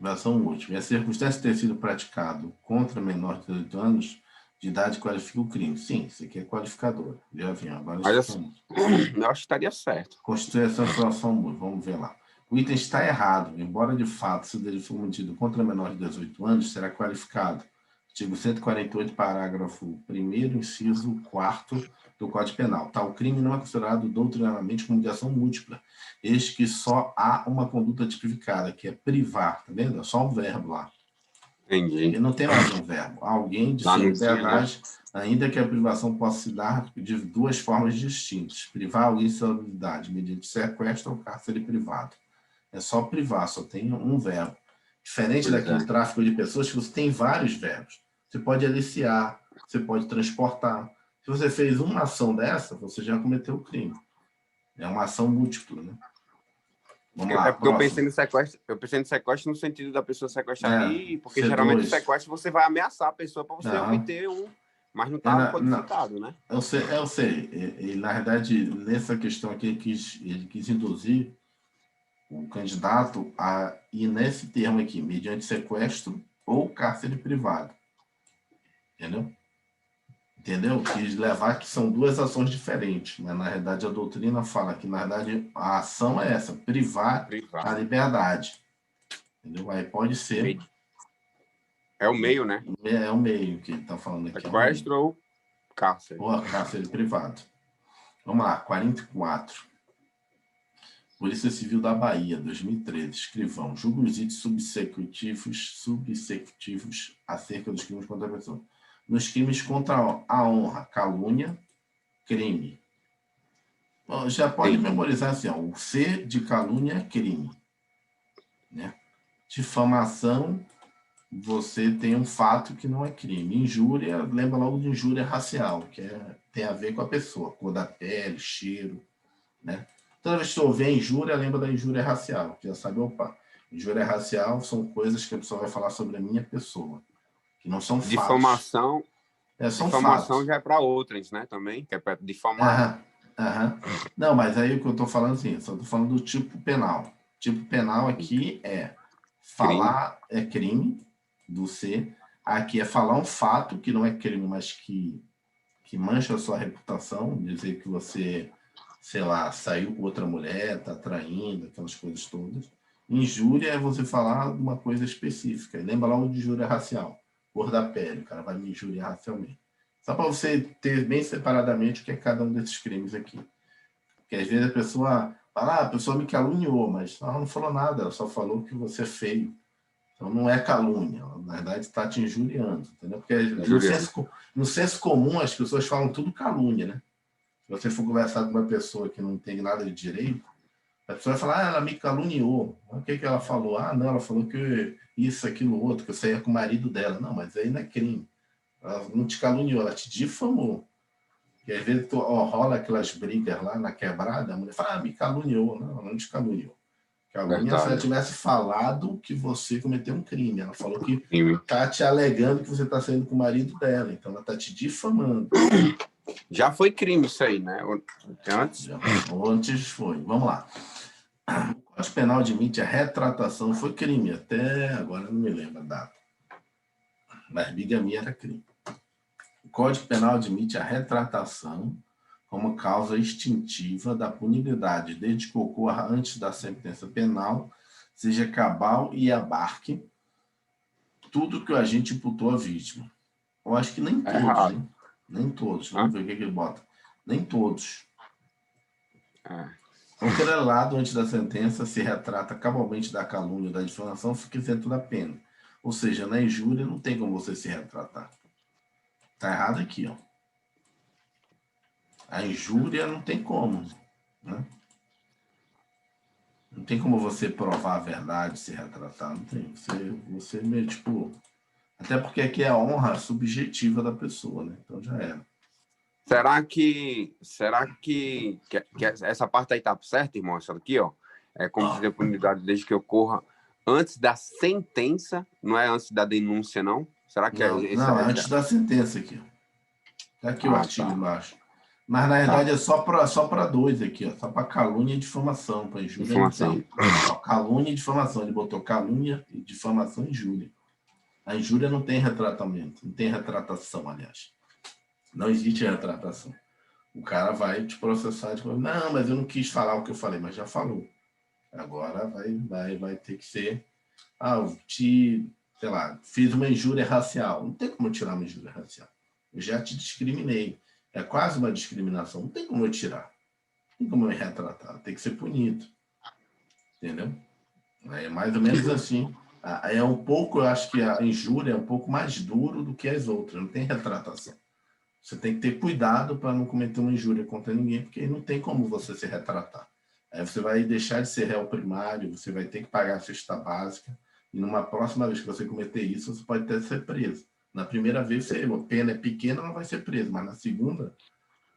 ação múltipla. E a circunstância de ter sido praticado contra menor de 18 anos de idade qualifica o crime. Sim, isso aqui é qualificador. Já vi, agora eu acho que estaria certo. Constitui essa infração múltipla. Vamos ver lá. O item está errado. Embora, de fato, se o delito for cometido contra menor de 18 anos, será qualificado. Artigo 148, parágrafo 1º, inciso 4º do Código Penal. Tal crime não é considerado doutrinariamente como de ação múltipla. Que só há uma conduta tipificada, que é privar, tá vendo? É só um verbo lá. Porque Entendi. não tem mais um verbo. Alguém de Lá sua não tinha, né? liberdade, ainda que a privação possa se dar de duas formas distintas. Privar alguém de sua liberdade mediante sequestro ou cárcere privado. É só privar, só tem um verbo. Diferente Pois daquele é. tráfico de pessoas, que você tem vários verbos. Você pode aliciar, você pode transportar. Se você fez uma ação dessa, você já cometeu o crime. É uma ação múltipla, né? Vamos lá, É porque próximo. eu pensei no sequestro no sentido da pessoa sequestrar É, ali, porque geralmente o C2. sequestro você vai ameaçar a pessoa para você Aham. obter um, mas não É, está codificado, né? eu sei. Na verdade, nessa questão aqui, ele quis induzir o candidato a ir nesse termo aqui, mediante sequestro ou cárcere privado. Entendeu? Entendeu? Quis levar que são duas ações diferentes, mas na verdade a doutrina fala que na verdade a ação é essa, privar a Privado. liberdade. Entendeu? Aí pode ser, É o meio, né? é o meio que ele está falando aqui, é o meio. Sequestro ou cárcere. Ou a cárcere privado. Vamos lá, 44. Polícia Civil da Bahia, 2013. Escrivão. Julga os itens subsecutivos acerca dos crimes contra a pessoa. Nos crimes contra a honra, calúnia, crime. Bom, já pode Sim. memorizar assim, ó, o C de calúnia é crime. Né? Difamação, você tem um fato que não é crime. Injúria, lembra logo de injúria racial, que tem a ver com a pessoa, cor da pele, cheiro, né? Toda vez que você ouvir injúria, lembra da injúria racial. Já sabe, opa, injúria racial são coisas que a pessoa vai falar sobre a minha pessoa, que não são fatos. Difamação, São difamação fatos. já é para outras, né? Também, que é para difamar, né? Aham, aham. Não, mas aí o que eu estou falando assim, só estou falando do tipo penal. Tipo penal aqui é Crime. falar, é crime do C. Aqui é falar um fato que não é crime, mas que mancha a sua reputação, dizer que você, sei lá, saiu com outra mulher, tá traindo, aquelas coisas todas. Injúria é você falar uma coisa específica. Lembra logo de injúria racial, cor da pele, o cara vai me injuriar racialmente. Só para você ter bem separadamente o que é cada um desses crimes aqui. Porque às vezes a pessoa fala, a pessoa me caluniou, mas ela não falou nada, ela só falou que você é feio. Então não é calúnia, ela, na verdade está te injuriando, entendeu? Porque Juliano. no senso comum as pessoas falam tudo calúnia, né? Se você for conversar com uma pessoa que não tem nada de direito, a pessoa vai falar, ela me caluniou. O que ela falou? Não, ela falou que isso, aquilo, outro, que eu saía com o marido dela. Não, mas aí não é crime. Ela não te caluniou, ela te difamou. E às vezes rola aquelas brigas lá na quebrada, a mulher fala, me caluniou. Não, ela não te caluniou. Calúnia se ela Verdade. tivesse falado que você cometeu um crime. Ela falou que Crime. tá te alegando que você está saindo com o marido dela. Então ela tá te difamando. Já foi crime isso aí, né? Antes. Antes foi. Vamos lá. O Código Penal admite a retratação. Foi crime. Até agora não me lembro a data. Mas bigamia era crime. O Código Penal admite a retratação como causa extintiva da punibilidade, desde que ocorra antes da sentença penal, seja cabal e abarque tudo que o agente imputou à vítima. Eu acho que nem É todos, errado. hein? Nem todos. Hã? Vamos ver o que ele bota. Nem todos. É. O querelado, antes da sentença, se retrata cabalmente da calúnia ou da difamação, fica isento da pena. Ou seja, na injúria não tem como você se retratar. Tá errado aqui, ó. A injúria não tem como, né? Não tem como você provar a verdade, se retratar, não tem. Você meio, tipo... Até porque aqui é a honra subjetiva da pessoa, né? Então já era. Será que essa parte aí tá certa, irmão? Essa aqui, ó. É como se a punidade desde que ocorra antes da sentença, não é antes da denúncia, não? Será que é Não, esse? não, é antes da sentença aqui. Tá aqui o Ah, artigo tá. embaixo. Mas na Tá. verdade é só para dois aqui, ó. Só para calúnia e difamação. Para injúria não Informação. tem. Ó, calúnia e difamação. Ele botou calúnia e difamação e injúria. A injúria não tem retratamento, não tem retratação, aliás. Não existe retratação. O cara vai te processar e falar, não, mas eu não quis falar o que eu falei, mas já falou. Agora vai ter que ser, eu sei lá, fiz uma injúria racial. Não tem como eu tirar uma injúria racial. Eu já te discriminei. É quase uma discriminação. Não tem como eu tirar. Não tem como eu me retratar. Tem que ser punido. Entendeu? É mais ou menos assim É um pouco, eu acho que a injúria é um pouco mais duro do que as outras, não tem retratação. Você tem que ter cuidado para não cometer uma injúria contra ninguém, porque não tem como você se retratar. Aí você vai deixar de ser réu primário, você vai ter que pagar a cesta básica, e numa próxima vez que você cometer isso, você pode até ser preso. Na primeira vez, a pena é pequena, não vai ser preso, mas na segunda,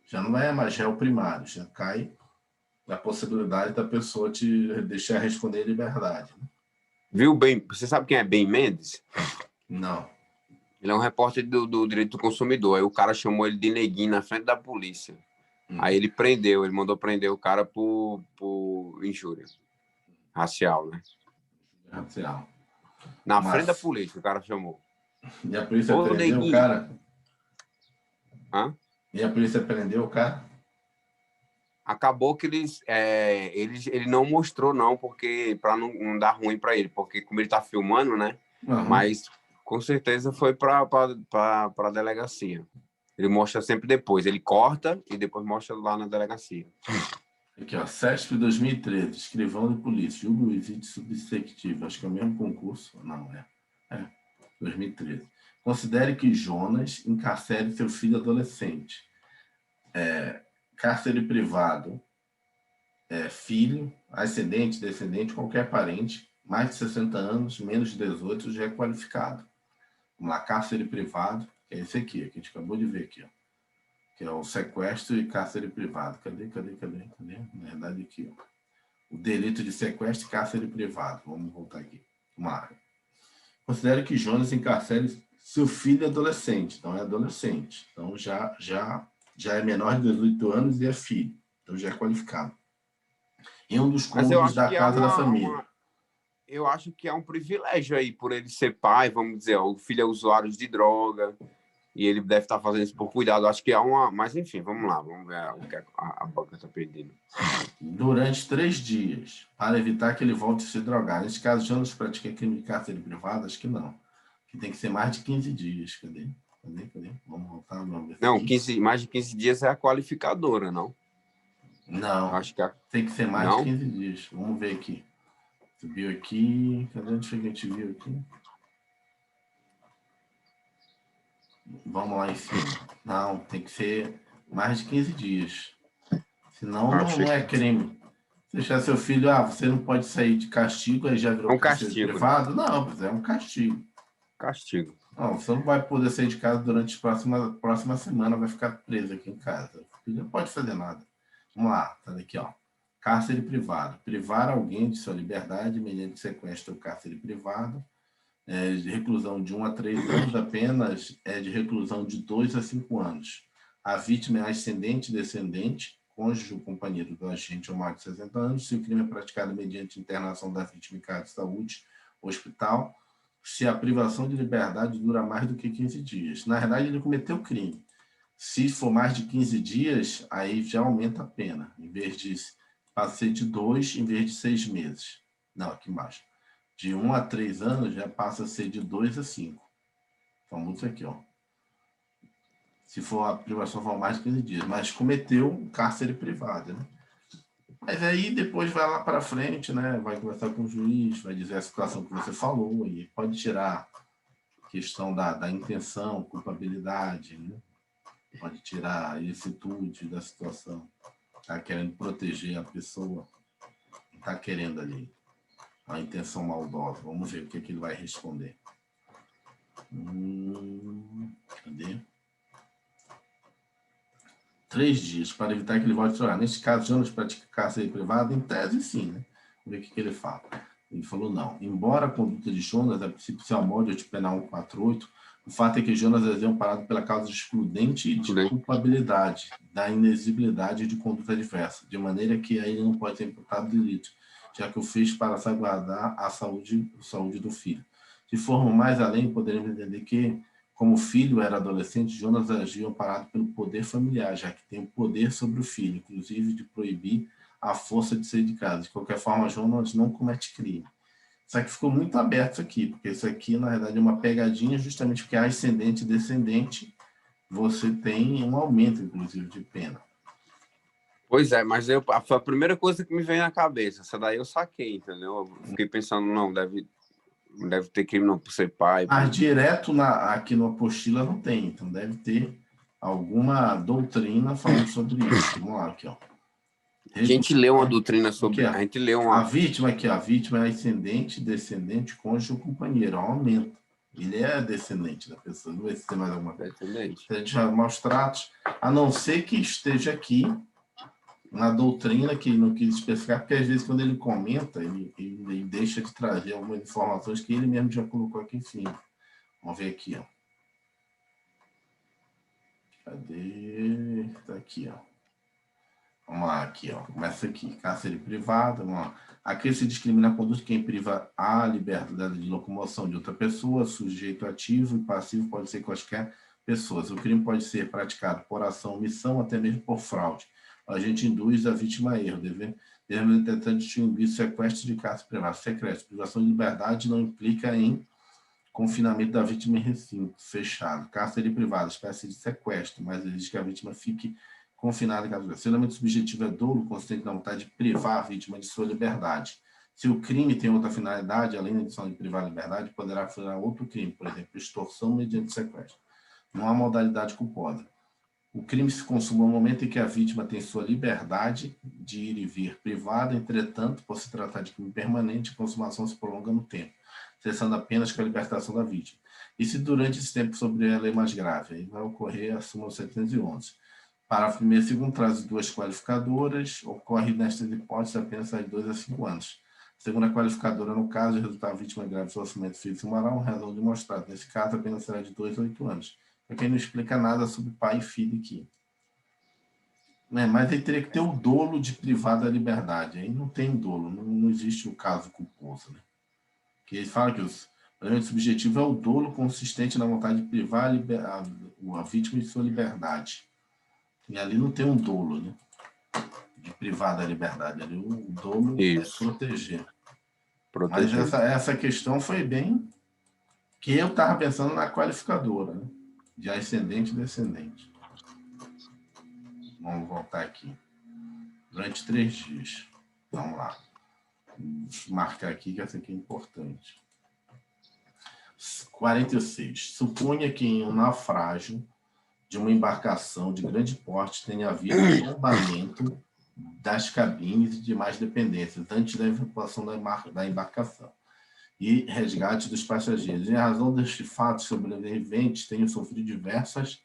já não é mais réu primário, já cai a possibilidade da pessoa te deixar responder em liberdade. Né? Viu bem? Você sabe quem é Ben Mendes? Não. Ele é um repórter do direito do consumidor. Aí o cara chamou ele de neguinho na frente da polícia. Aí ele mandou prender o cara por injúria racial, né? Racial. Na frente da polícia, o cara chamou. E a polícia Ô, prendeu neguinho. o cara? Hã? E a polícia prendeu o cara? Acabou que ele não mostrou, não, porque para não dar ruim para ele, porque como ele tá filmando, né? Uhum. Mas com certeza foi para a delegacia. Ele mostra sempre depois. Ele corta e depois mostra lá na delegacia. Aqui, ó. CESP 2013, escrivão de polícia, julgo o exídio subsectivo. Acho que é o mesmo concurso. Não, é 2013. Considere que Jonas encarcere seu filho adolescente. Cárcere privado, filho, ascendente, descendente, qualquer parente, mais de 60 anos, menos de 18, já é qualificado. Vamos lá, cárcere privado, que é esse aqui, que a gente acabou de ver aqui, ó. Que é o sequestro e cárcere privado. Cadê? Na verdade, aqui, ó. O delito de sequestro e cárcere privado. Vamos voltar aqui. Vamos lá. Considere que Jonas encarcere seu filho adolescente. Então, é adolescente. Então, já é menor de 18 anos e é filho. Então, já é qualificado. Em um dos Mas eu cômodos acho da que casa da família. Eu acho que é um privilégio aí, por ele ser pai, vamos dizer, ó, o filho é usuário de droga, e ele deve estar fazendo isso por cuidado. Acho que é uma... Mas, enfim, vamos lá, vamos ver o que a banca está pedindo. Durante 3 dias, para evitar que ele volte a se drogar. Nesse caso, Jonas pratica crime de cárcere privado? Acho que não. Que tem que ser mais de 15 dias. Cadê? Vamos voltar. Vamos ver Não, aqui. mais de 15 dias é a qualificadora, não? Não, Acho que tem que ser mais não? de 15 dias. Vamos ver aqui. Subiu aqui. Cadê onde a gente viu aqui? Vamos lá em cima. Não, tem que ser mais de 15 dias. Senão não é crime. Se deixar seu filho, você não pode sair de castigo, aí já virou É um cárcere castigo, né? privado? Não, mas é um castigo. Castigo. Não, você não vai poder sair de casa durante a próxima semana, vai ficar preso aqui em casa. O filho não pode fazer nada. Vamos lá, tá aqui, ó. Cárcere privado. Privar alguém de sua liberdade mediante sequestro ou cárcere privado. De reclusão de 1 a 3 anos, apenas de reclusão de 2 a 5 anos. A vítima é ascendente, descendente, cônjuge ou companheiro do agente ou mais de 60 anos, se o crime é praticado mediante internação da vítima em casa de saúde, hospital, se a privação de liberdade dura mais do que 15 dias. Na verdade, ele cometeu o crime. Se for mais de 15 dias, aí já aumenta a pena. Em vez de ser de 2, em vez de 6 meses. Não, aqui embaixo. De 1 a 3 anos já passa a ser de 2 a 5. Então, muito aqui, ó. Se for a privação for mais de 15 dias. Mas cometeu um cárcere privado, né? Mas aí depois vai lá para frente, né? Vai conversar com o juiz, vai dizer a situação que você falou e pode tirar a questão da intenção, culpabilidade, né? Pode tirar a ilicitude da situação. Está querendo proteger a pessoa, não está querendo ali a intenção maldosa. Vamos ver o que ele vai responder. Cadê? 3 dias para evitar que ele volte a jogar. Neste caso, Jonas pratica cárcere privado? Em tese, sim, né? Vamos ver o que ele fala. Ele falou não. Embora a conduta de Jonas, a princípio, se amolde ao penal 148, o fato é que Jonas é amparado pela causa excludente de culpabilidade, da inexigibilidade de conduta adversa, de maneira que aí ele não pode ser imputado de delito, já que o fez para salvaguardar a saúde do filho. De forma mais além, poderemos entender que, como o filho era adolescente, Jonas agia amparado pelo poder familiar, já que tem o poder sobre o filho, inclusive de proibir a força de sair de casa. De qualquer forma, Jonas não comete crime. Só que ficou muito aberto isso aqui, porque isso aqui, na verdade, é uma pegadinha, justamente porque ascendente e descendente, você tem um aumento, inclusive, de pena. Pois é, mas foi a primeira coisa que me veio na cabeça. Essa daí eu saquei, entendeu? Eu fiquei pensando, não, deve deve ter crime não por ser pai. Mas direto aqui no apostila não tem, então deve ter alguma doutrina falando sobre isso. Vamos lá, aqui, ó. A gente leu uma doutrina sobre... Aqui, a gente leu uma... A vítima aqui, ó, a vítima é ascendente, descendente, cônjuge ou companheiro. Aumenta. Ele é descendente da pessoa. Não vai ter mais alguma coisa. Descendente. A gente vai maus tratos, a não ser que esteja aqui na doutrina, que não quis especificar, porque às vezes quando ele comenta, ele deixa de trazer algumas informações que ele mesmo já colocou aqui em cima. Vamos ver aqui, ó. Cadê? Tá aqui, ó. Vamos lá, aqui, ó. Começa aqui. Cárcere privado, vamos lá. Aqui se discrimina a conduta de quem priva a liberdade de locomoção de outra pessoa, sujeito ativo e passivo pode ser quaisquer pessoas. O crime pode ser praticado por ação, omissão, até mesmo por fraude. A gente induz a vítima a erro. Devemos tentar distinguir sequestro de cárcere privado. Sequestro, privação de liberdade não implica em confinamento da vítima em recinto fechado. Cárcere privado, espécie de sequestro, mas exige que a vítima fique confinada em caso. Se o elemento subjetivo é dolo, consistente na vontade de privar a vítima de sua liberdade. Se o crime tem outra finalidade, além da intenção de privar a liberdade, poderá fazer outro crime, por exemplo, extorsão mediante sequestro. Não há modalidade culposa. O crime se consuma no momento em que a vítima tem sua liberdade de ir e vir privada, entretanto, por se tratar de crime permanente, a consumação se prolonga no tempo, cessando apenas com a libertação da vítima. E se durante esse tempo sobre ela é mais grave, aí vai ocorrer a súmula 711. Parágrafo 1º e 2º traz duas qualificadoras, ocorre nestas hipóteses apenas de 2 a 5 anos. Segunda qualificadora, no caso de resultar vítima grave de sofrimento físico e moral, razão demonstrada. Nesse caso, apenas será de 2 a 8 anos. Porque não explica nada sobre pai e filho aqui. Mas aí teria que ter o dolo de privar da liberdade. Aí não tem dolo, não existe o caso culposo. Né? Que ele fala que o elemento subjetivo é o dolo consistente na vontade de privar a vítima de sua liberdade. E ali não tem um dolo, né? De privar da liberdade. Ali o dolo é proteger. Mas essa questão foi bem que eu estava pensando na qualificadora, né? De ascendente e descendente. Vamos voltar aqui. Durante 3 dias. Vamos lá. Vou marcar aqui que essa aqui é importante. 46. Suponha que em um naufrágio de uma embarcação de grande porte tenha havido tombamento das cabines e demais dependências antes da evacuação da embarcação e resgate dos passageiros. Em razão deste fato, os sobreviventes tenham sofrido diversos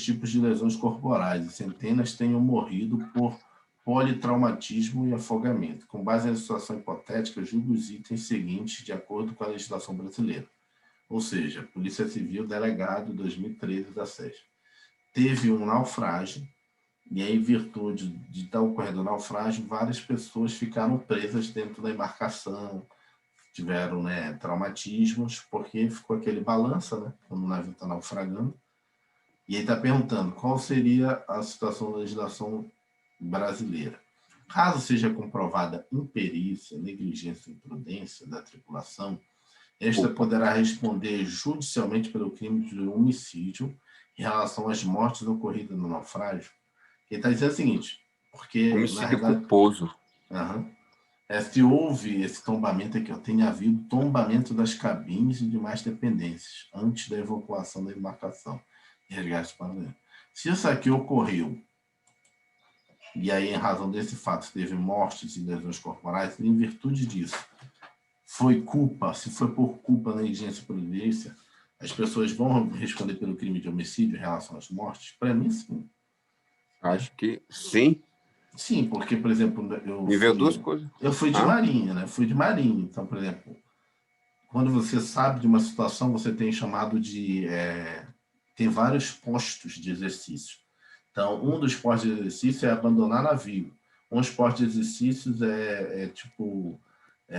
tipos de lesões corporais e centenas tenham morrido por politraumatismo e afogamento. Com base na situação hipotética, julgo os itens seguintes de acordo com a legislação brasileira. Ou seja, Polícia Civil, delegado 2013 da SES. Teve um naufrágio e, em virtude de estar ocorrendo o naufrágio, várias pessoas ficaram presas dentro da embarcação, tiveram traumatismos, porque ficou aquele balança, né, quando o navio está naufragando. E ele está perguntando qual seria a situação da legislação brasileira. Caso seja comprovada imperícia, negligência e imprudência da tripulação, esta poderá responder judicialmente pelo crime de homicídio em relação às mortes ocorridas no naufrágio. Ele está dizendo o seguinte, porque... Homicídio culposo. Se houve esse tombamento aqui, tenha havido tombamento das cabines e demais dependências antes da evacuação da embarcação. Se isso aqui ocorreu, e aí, em razão desse fato, teve mortes e lesões corporais, em virtude disso, foi culpa, se foi por culpa da negligência e imprudência, as pessoas vão responder pelo crime de homicídio em relação às mortes? Para mim, sim. Acho que sim. Sim, porque, por exemplo, duas coisas. Eu fui de marinha, né? Fui de marinha. Então, por exemplo, quando você sabe de uma situação, você tem chamado de... tem vários postos de exercício. Então, um dos postos de exercício é abandonar navio. Um dos postos de exercícios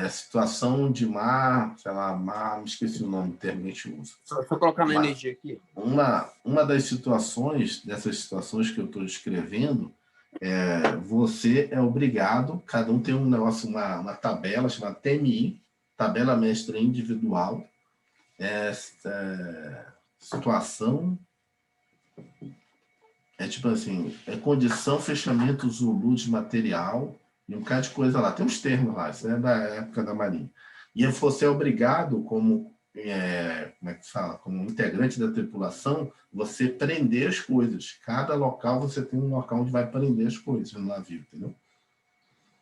situação de mar, sei lá, me esqueci o nome do termo que a gente usa. Só colocar na energia aqui. Uma das situações, dessas situações que eu estou descrevendo, você é obrigado, cada um tem um negócio, uma tabela chamada TMI, Tabela Mestra Individual, situação, tipo assim, condição, fechamento, Zulu de material, e um bocado de coisa lá. Tem uns termos lá, isso é da época da Marinha. E você é obrigado, como é que fala? Como integrante da tripulação, você prender as coisas. Cada local você tem um local onde vai prender as coisas no navio, entendeu?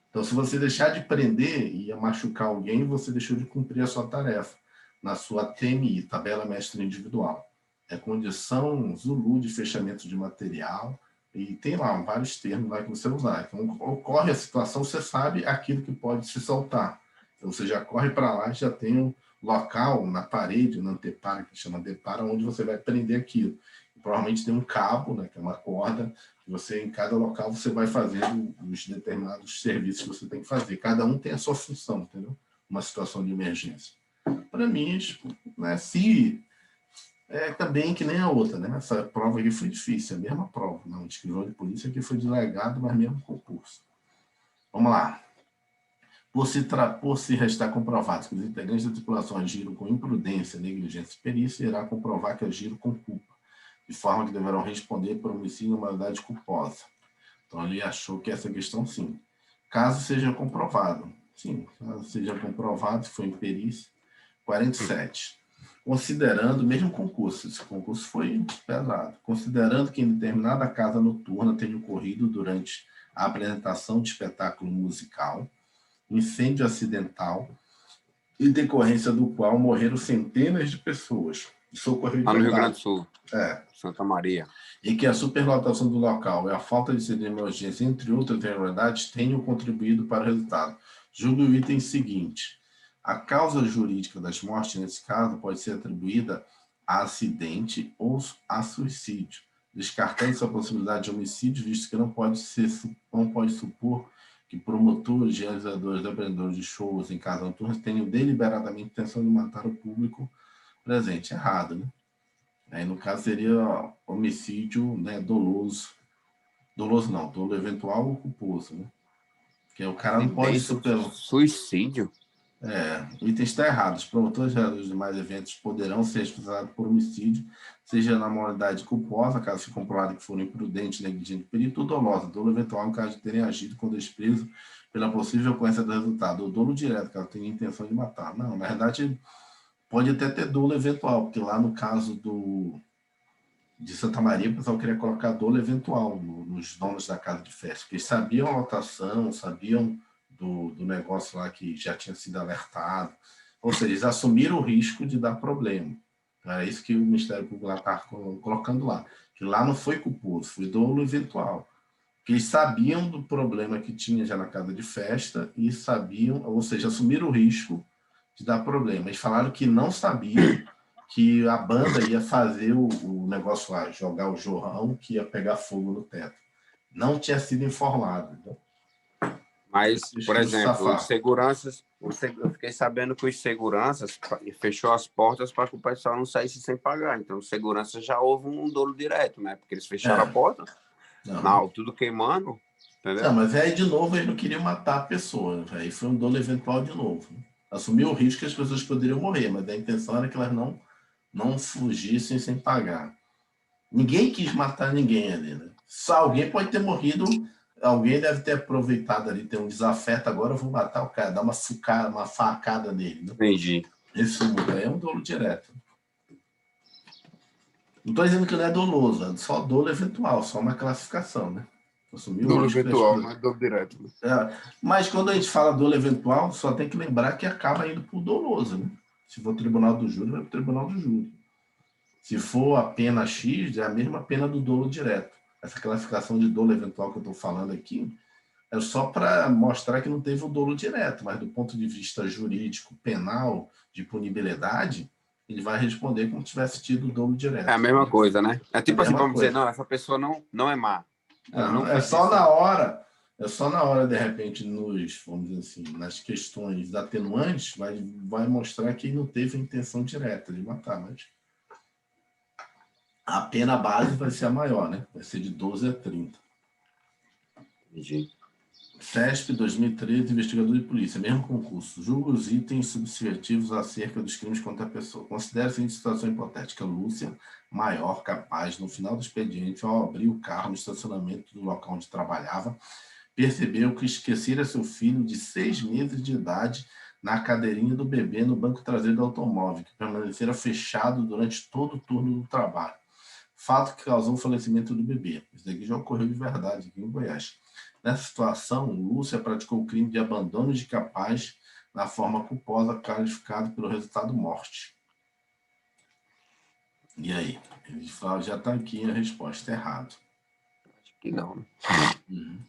Então, se você deixar de prender e ia machucar alguém, você deixou de cumprir a sua tarefa na sua TMI, tabela mestre individual. É condição Zulu de fechamento de material, e tem lá vários termos lá que você usar. Então, ocorre a situação, você sabe aquilo que pode se soltar. Então, você já corre para lá, já tem um local na parede, na antepara, que chama antepara, onde você vai prender aquilo. E provavelmente tem um cabo, né, que é uma corda, que você, em cada local, você vai fazer os determinados serviços que você tem que fazer. Cada um tem a sua função, entendeu? Uma situação de emergência. Para mim, né, se é também que nem a outra, né? Essa prova aqui foi difícil, a mesma prova. Não, de escrivão de polícia aqui foi delegado, mas mesmo concurso. Vamos lá. Por se restar comprovado que os integrantes da tripulação agiram com imprudência, negligência e perícia, irá comprovar que agiram com culpa, de forma que deverão responder por homicídio ou maldade culposa. Então, ele achou que essa questão, sim. Caso seja comprovado, sim, caso seja comprovado, se foi em perícia, 47. Considerando, mesmo concurso, esse concurso foi pesado, considerando que em determinada casa noturna tenha ocorrido durante a apresentação de espetáculo musical, incêndio acidental, em decorrência do qual morreram centenas de pessoas. Isso ocorreu de Lá no Rio Grande verdade. do Sul, É. Santa Maria. E que a superlotação do local e a falta de serviço de emergência, entre outras irregularidades, tenham contribuído para o resultado. Julgue o item seguinte. A causa jurídica das mortes, nesse caso, pode ser atribuída a acidente ou a suicídio, descartando-se a possibilidade de homicídio, visto que não pode supor que promotores, realizadores, depredadores de shows em casa noturna tenham deliberadamente intenção de matar o público presente. Errado, né? Aí, no caso, seria homicídio, né, doloso. Doloso não, dolo eventual ou culposo, né? Que o cara não pode superar. Suicídio? O item está errado. Os promotores realizadores de demais eventos poderão ser responsabilizados por homicídio, seja na modalidade culposa, caso se comprovado que foram imprudentes, negligentes, perito, ou dolosa. Dolo eventual, no caso de terem agido com desprezo pela possível ocorrência do resultado. Ou dolo direto, caso tenha intenção de matar. Não, na verdade, pode até ter dolo eventual, porque lá no caso de Santa Maria, o pessoal queria colocar dolo eventual nos donos da casa de festa, porque eles sabiam a lotação, sabiam do negócio lá que já tinha sido alertado, ou seja, eles assumiram o risco de dar problema. É isso que o Ministério Público está colocando lá, que lá não foi culposo, foi dolo eventual, que eles sabiam do problema que tinha já na casa de festa e sabiam, ou seja, assumiram o risco de dar problema. Eles falaram que não sabiam que a banda ia fazer o negócio lá, jogar o jorrão que ia pegar fogo no teto. Não tinha sido informado. Então, mas, por exemplo, os seguranças, eu fiquei sabendo que os seguranças fechou as portas para que o pessoal não saísse sem pagar. Então, os seguranças já houve um dolo direto, né? Porque eles fecharam a porta, tudo queimando, entendeu? Não, mas aí, de novo, eles não queriam matar a pessoa. Aí foi um dolo eventual de novo. Assumiu o risco que as pessoas poderiam morrer, mas a intenção era que elas não fugissem sem pagar. Ninguém quis matar ninguém ali, né? Só alguém pode ter morrido, alguém deve ter aproveitado ali, ter um desafeto, agora eu vou matar o cara, dar uma facada nele. Né? Entendi. Esse aí é um dolo direto. Não estou dizendo que não é doloso, é só dolo eventual, só uma classificação, né? Dolo eventual, não é dolo direto. Né? Mas quando a gente fala dolo eventual, só tem que lembrar que acaba indo para o doloso, né? Se for tribunal do júri, vai para o tribunal do júri. Se for a pena X, é a mesma pena do dolo direto. Essa classificação de dolo eventual que eu estou falando aqui é só para mostrar que não teve o dolo direto, mas do ponto de vista jurídico, penal, de punibilidade, ele vai responder como se tivesse tido o dolo direto. É a mesma coisa, né? É tipo assim, vamos dizer, não, essa pessoa não é má. Não é só na hora, de repente, vamos dizer assim, nas questões atenuantes, vai mostrar que ele não teve a intenção direta de matar, mas a pena base vai ser a maior, né? Vai ser de 12 a 30. Entendi. CESP 2013, investigador de polícia, mesmo concurso. Julga os itens subversivos acerca dos crimes contra a pessoa. Considera a seguinte situação hipotética. Lúcia, maior, capaz, no final do expediente, ao abrir o carro no estacionamento do local onde trabalhava, percebeu que esquecera seu filho de 6 meses de idade na cadeirinha do bebê no banco traseiro do automóvel, que permanecera fechado durante todo o turno do trabalho. Fato que causou o falecimento do bebê. Isso daqui já ocorreu de verdade aqui em Goiás. Nessa situação, Lúcia praticou o crime de abandono de capaz na forma culposa, qualificado pelo resultado morte. E aí? Ele fala, já está aqui a resposta, errado. Acho que não. Uhum.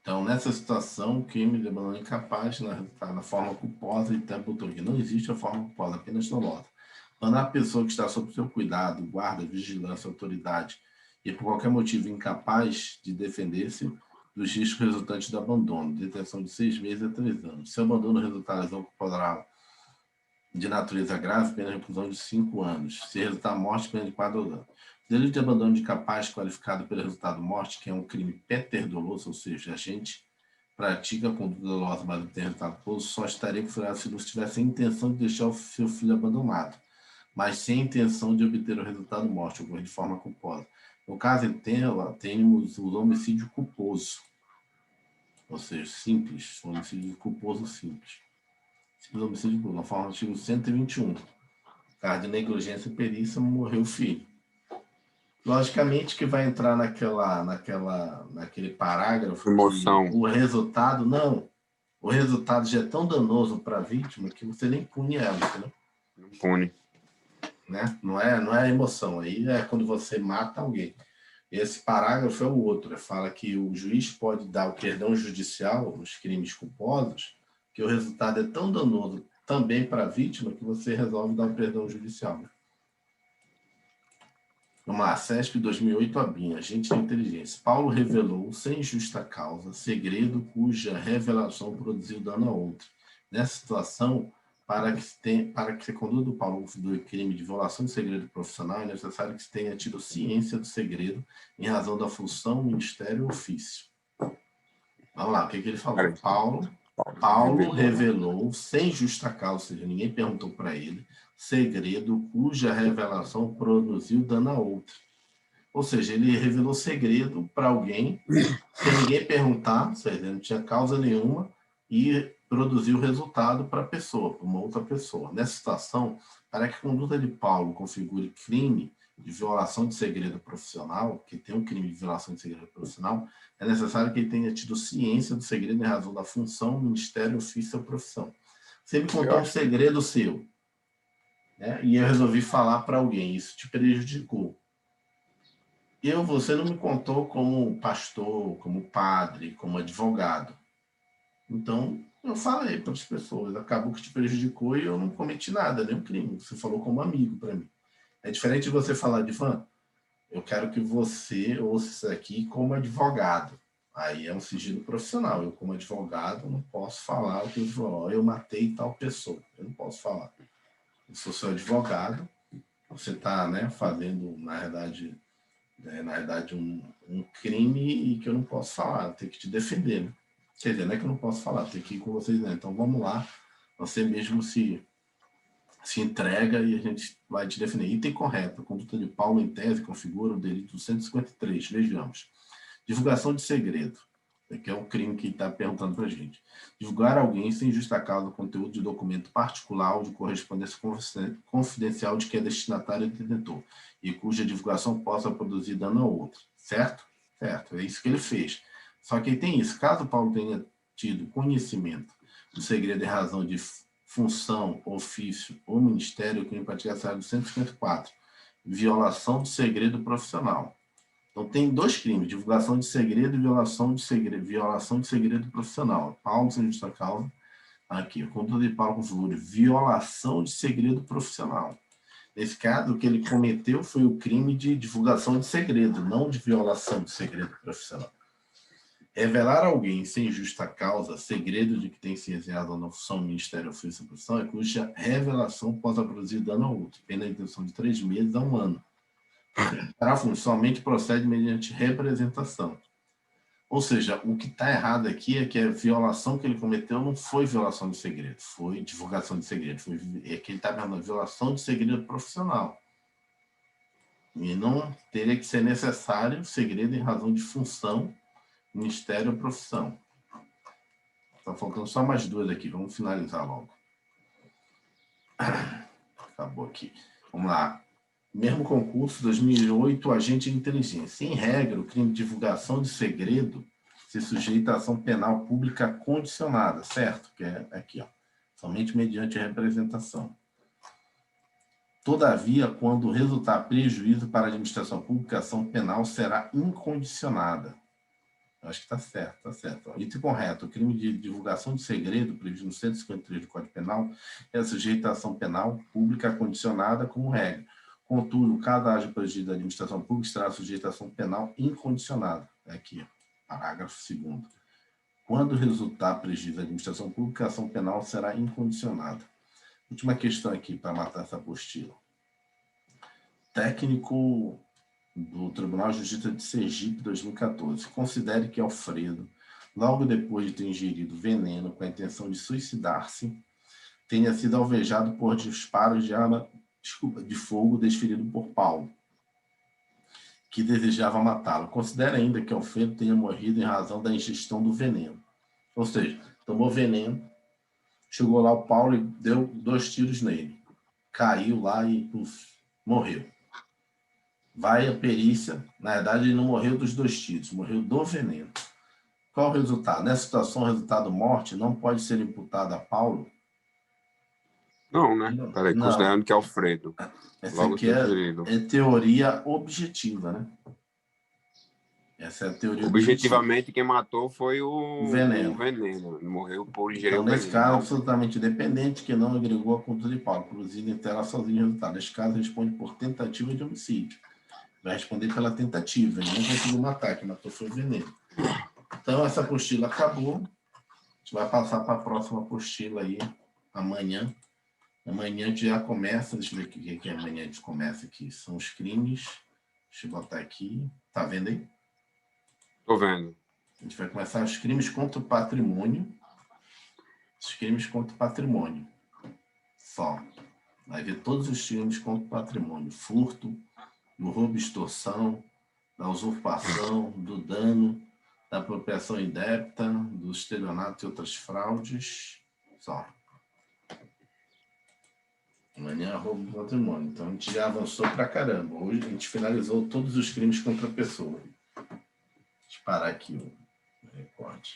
Então, nessa situação, o crime de abandono incapaz está na forma culposa e até botou aqui. Não existe a forma culposa, apenas dolosa. Quando a pessoa que está sob seu cuidado, guarda, vigilância, autoridade e por qualquer motivo incapaz de defender-se dos riscos resultantes do abandono, detenção de 6 meses a 3 anos. Se o abandono resultar em lesão corporal de natureza grave, pena de reclusão de 5 anos. Se resultar morte, pena de 4 anos. Delito de abandono de capaz qualificado pelo resultado morte, que é um crime péter-doloso, ou seja, a gente pratica a conduta dolosa, mas não tem resultado doloso, só estaria configurado se não tivesse a intenção de deixar o seu filho abandonado, mas sem intenção de obter o resultado morte, ocorrer de forma culposa. No caso, temos o homicídio culposo, ou seja, simples, homicídio culposo simples. Simples homicídio culposo, na forma do artigo 121. Caso de negligência e perícia, morreu o filho. Logicamente que vai entrar naquele parágrafo Emoção. que o resultado, não, o resultado já é tão danoso para a vítima que você nem pune ela, entendeu? Não pune. Né? Não é a emoção, aí é quando você mata alguém. Esse parágrafo é o outro, fala que o juiz pode dar o perdão judicial nos crimes culposos, que o resultado é tão danoso também para a vítima que você resolve dar o perdão judicial. Vamos lá, CESP 2008, ABIN, agente de inteligência. Paulo revelou, sem justa causa, segredo cuja revelação produziu dano a outro. Nessa situação, para que se conduza o Paulo do crime de violação de segredo profissional, é necessário que se tenha tido ciência do segredo em razão da função, ministério ou ofício. Vamos lá, o que ele falou? Paulo revelou, sem justa causa, ou seja, ninguém perguntou para ele, segredo cuja revelação produziu dano a outro. Ou seja, ele revelou segredo para alguém, sem ninguém perguntar, ou seja, não tinha causa nenhuma, e produziu resultado para a pessoa, para uma outra pessoa. Nessa situação, para que a conduta de Paulo configure crime de violação de segredo profissional, que tem um crime de violação de segredo profissional, é necessário que ele tenha tido ciência do segredo em razão da função, ministério, ofício ou profissão. Você me contou um segredo seu, né? E eu resolvi falar para alguém, isso te prejudicou. Você não me contou como pastor, como padre, como advogado. Então, eu falei para as pessoas, acabou que te prejudicou e eu não cometi nada, nenhum crime. Você falou como amigo para mim. É diferente de você falar de eu quero que você ouça isso aqui como advogado. Aí é um sigilo profissional. Eu, como advogado, não posso falar o que eu falou. Eu matei tal pessoa. Eu não posso falar. Eu sou seu advogado. Você está, né, fazendo, na verdade, um crime e que eu não posso falar. Eu tenho que te defender, né? Quer dizer, não é que eu não posso falar, tem que ir com vocês, né? Então vamos lá. Você mesmo se entrega e a gente vai te defender. Item correto. A conduta de Paulo, em tese, configura o delito 153. Vejamos. Divulgação de segredo, que é um crime que está perguntando para a gente. Divulgar a alguém sem justa causa o conteúdo de documento particular ou de correspondência confidencial de que é destinatário e detentor, e cuja divulgação possa produzir dano ao outro. Certo? Certo. É isso que ele fez. Só que aí tem isso. Caso Paulo tenha tido conhecimento do segredo em razão de função, ofício ou ministério, o crime praticado será do 154. Violação do segredo profissional. Então, tem dois crimes, divulgação de segredo e violação de segredo profissional. Paulo, sem justa causa, aqui, o conduta de Paulo configura violação de segredo profissional. Nesse caso, o que ele cometeu foi o crime de divulgação de segredo, não de violação de segredo profissional. Revelar a alguém sem justa causa segredo de que tem ciência em razão da função, ministério, ofício ou profissão, é cuja revelação possa produzir dano ao outro, pena de detenção de 3 meses a 1 ano. Para a função, somente procede mediante representação. Ou seja, o que está errado aqui é que a violação que ele cometeu não foi violação de segredo, foi divulgação de segredo. É que ele está falando violação de segredo profissional. E não teria que ser necessário segredo em razão de função, ministério ou profissão. Tá faltando só mais duas aqui. Vamos finalizar logo. Acabou aqui. Vamos lá. Mesmo concurso, 2008, agente de inteligência. Em regra, o crime de divulgação de segredo se sujeita à ação penal pública condicionada, certo? Que é aqui, ó. Somente mediante a representação. Todavia, quando resultar prejuízo para a administração pública, a ação penal será incondicionada. Eu acho que está certo, está certo. Item correto. O crime de divulgação de segredo, previsto no 153 do Código Penal, é sujeito à ação penal pública condicionada como regra. Contudo, cada haja prejuízo da administração pública estará sujeito à ação penal incondicionada. Aqui, parágrafo 2º. Quando resultar prejuízo da administração pública, a ação penal será incondicionada. Última questão aqui para matar essa apostila. Técnico do Tribunal de Justiça de Sergipe, 2014. Considere que Alfredo, logo depois de ter ingerido veneno com a intenção de suicidar-se, tenha sido alvejado por disparos de arma de fogo desferido por Paulo, que desejava matá-lo. Considere ainda que Alfredo tenha morrido em razão da ingestão do veneno. Ou seja, tomou veneno, chegou lá o Paulo e deu 2 tiros nele. Caiu lá e morreu. Vai a perícia, na verdade ele não morreu dos 2 tiros, morreu do veneno. Qual o resultado? Nessa situação, o resultado morte não pode ser imputado a Paulo? Não, né? Peraí, Não. considerando que é Alfredo. Essa Logo aqui sugerido. é teoria objetiva, né? Essa é a teoria objetiva. Objetivamente, quem matou foi o veneno. Ele morreu por ingerir Então, o nesse veneno. caso, Não. absolutamente independente, que não agregou a conduta de Paulo, produzindo em tela sozinho o resultado. Nesse caso, responde por tentativa de homicídio. Vai responder pela tentativa, ele não conseguiu matar, que matou foi o veneno. Então, essa apostila acabou. A gente vai passar para a próxima apostila aí, amanhã. Amanhã a gente já começa, deixa eu ver o que é amanhã a gente começa aqui. São os crimes. Deixa eu botar aqui. Tá vendo aí? Tô vendo. A gente vai começar os crimes contra o patrimônio. Os crimes contra o patrimônio. Só. Vai ver todos os crimes contra o patrimônio. Furto, do roubo e extorsão, da usurpação, do dano, da apropriação indébita, do estelionato e outras fraudes. Só. Amanhã é roubo do patrimônio. Então a gente já avançou pra caramba. Hoje a gente finalizou todos os crimes contra a pessoa. Deixa eu parar aqui o recorte.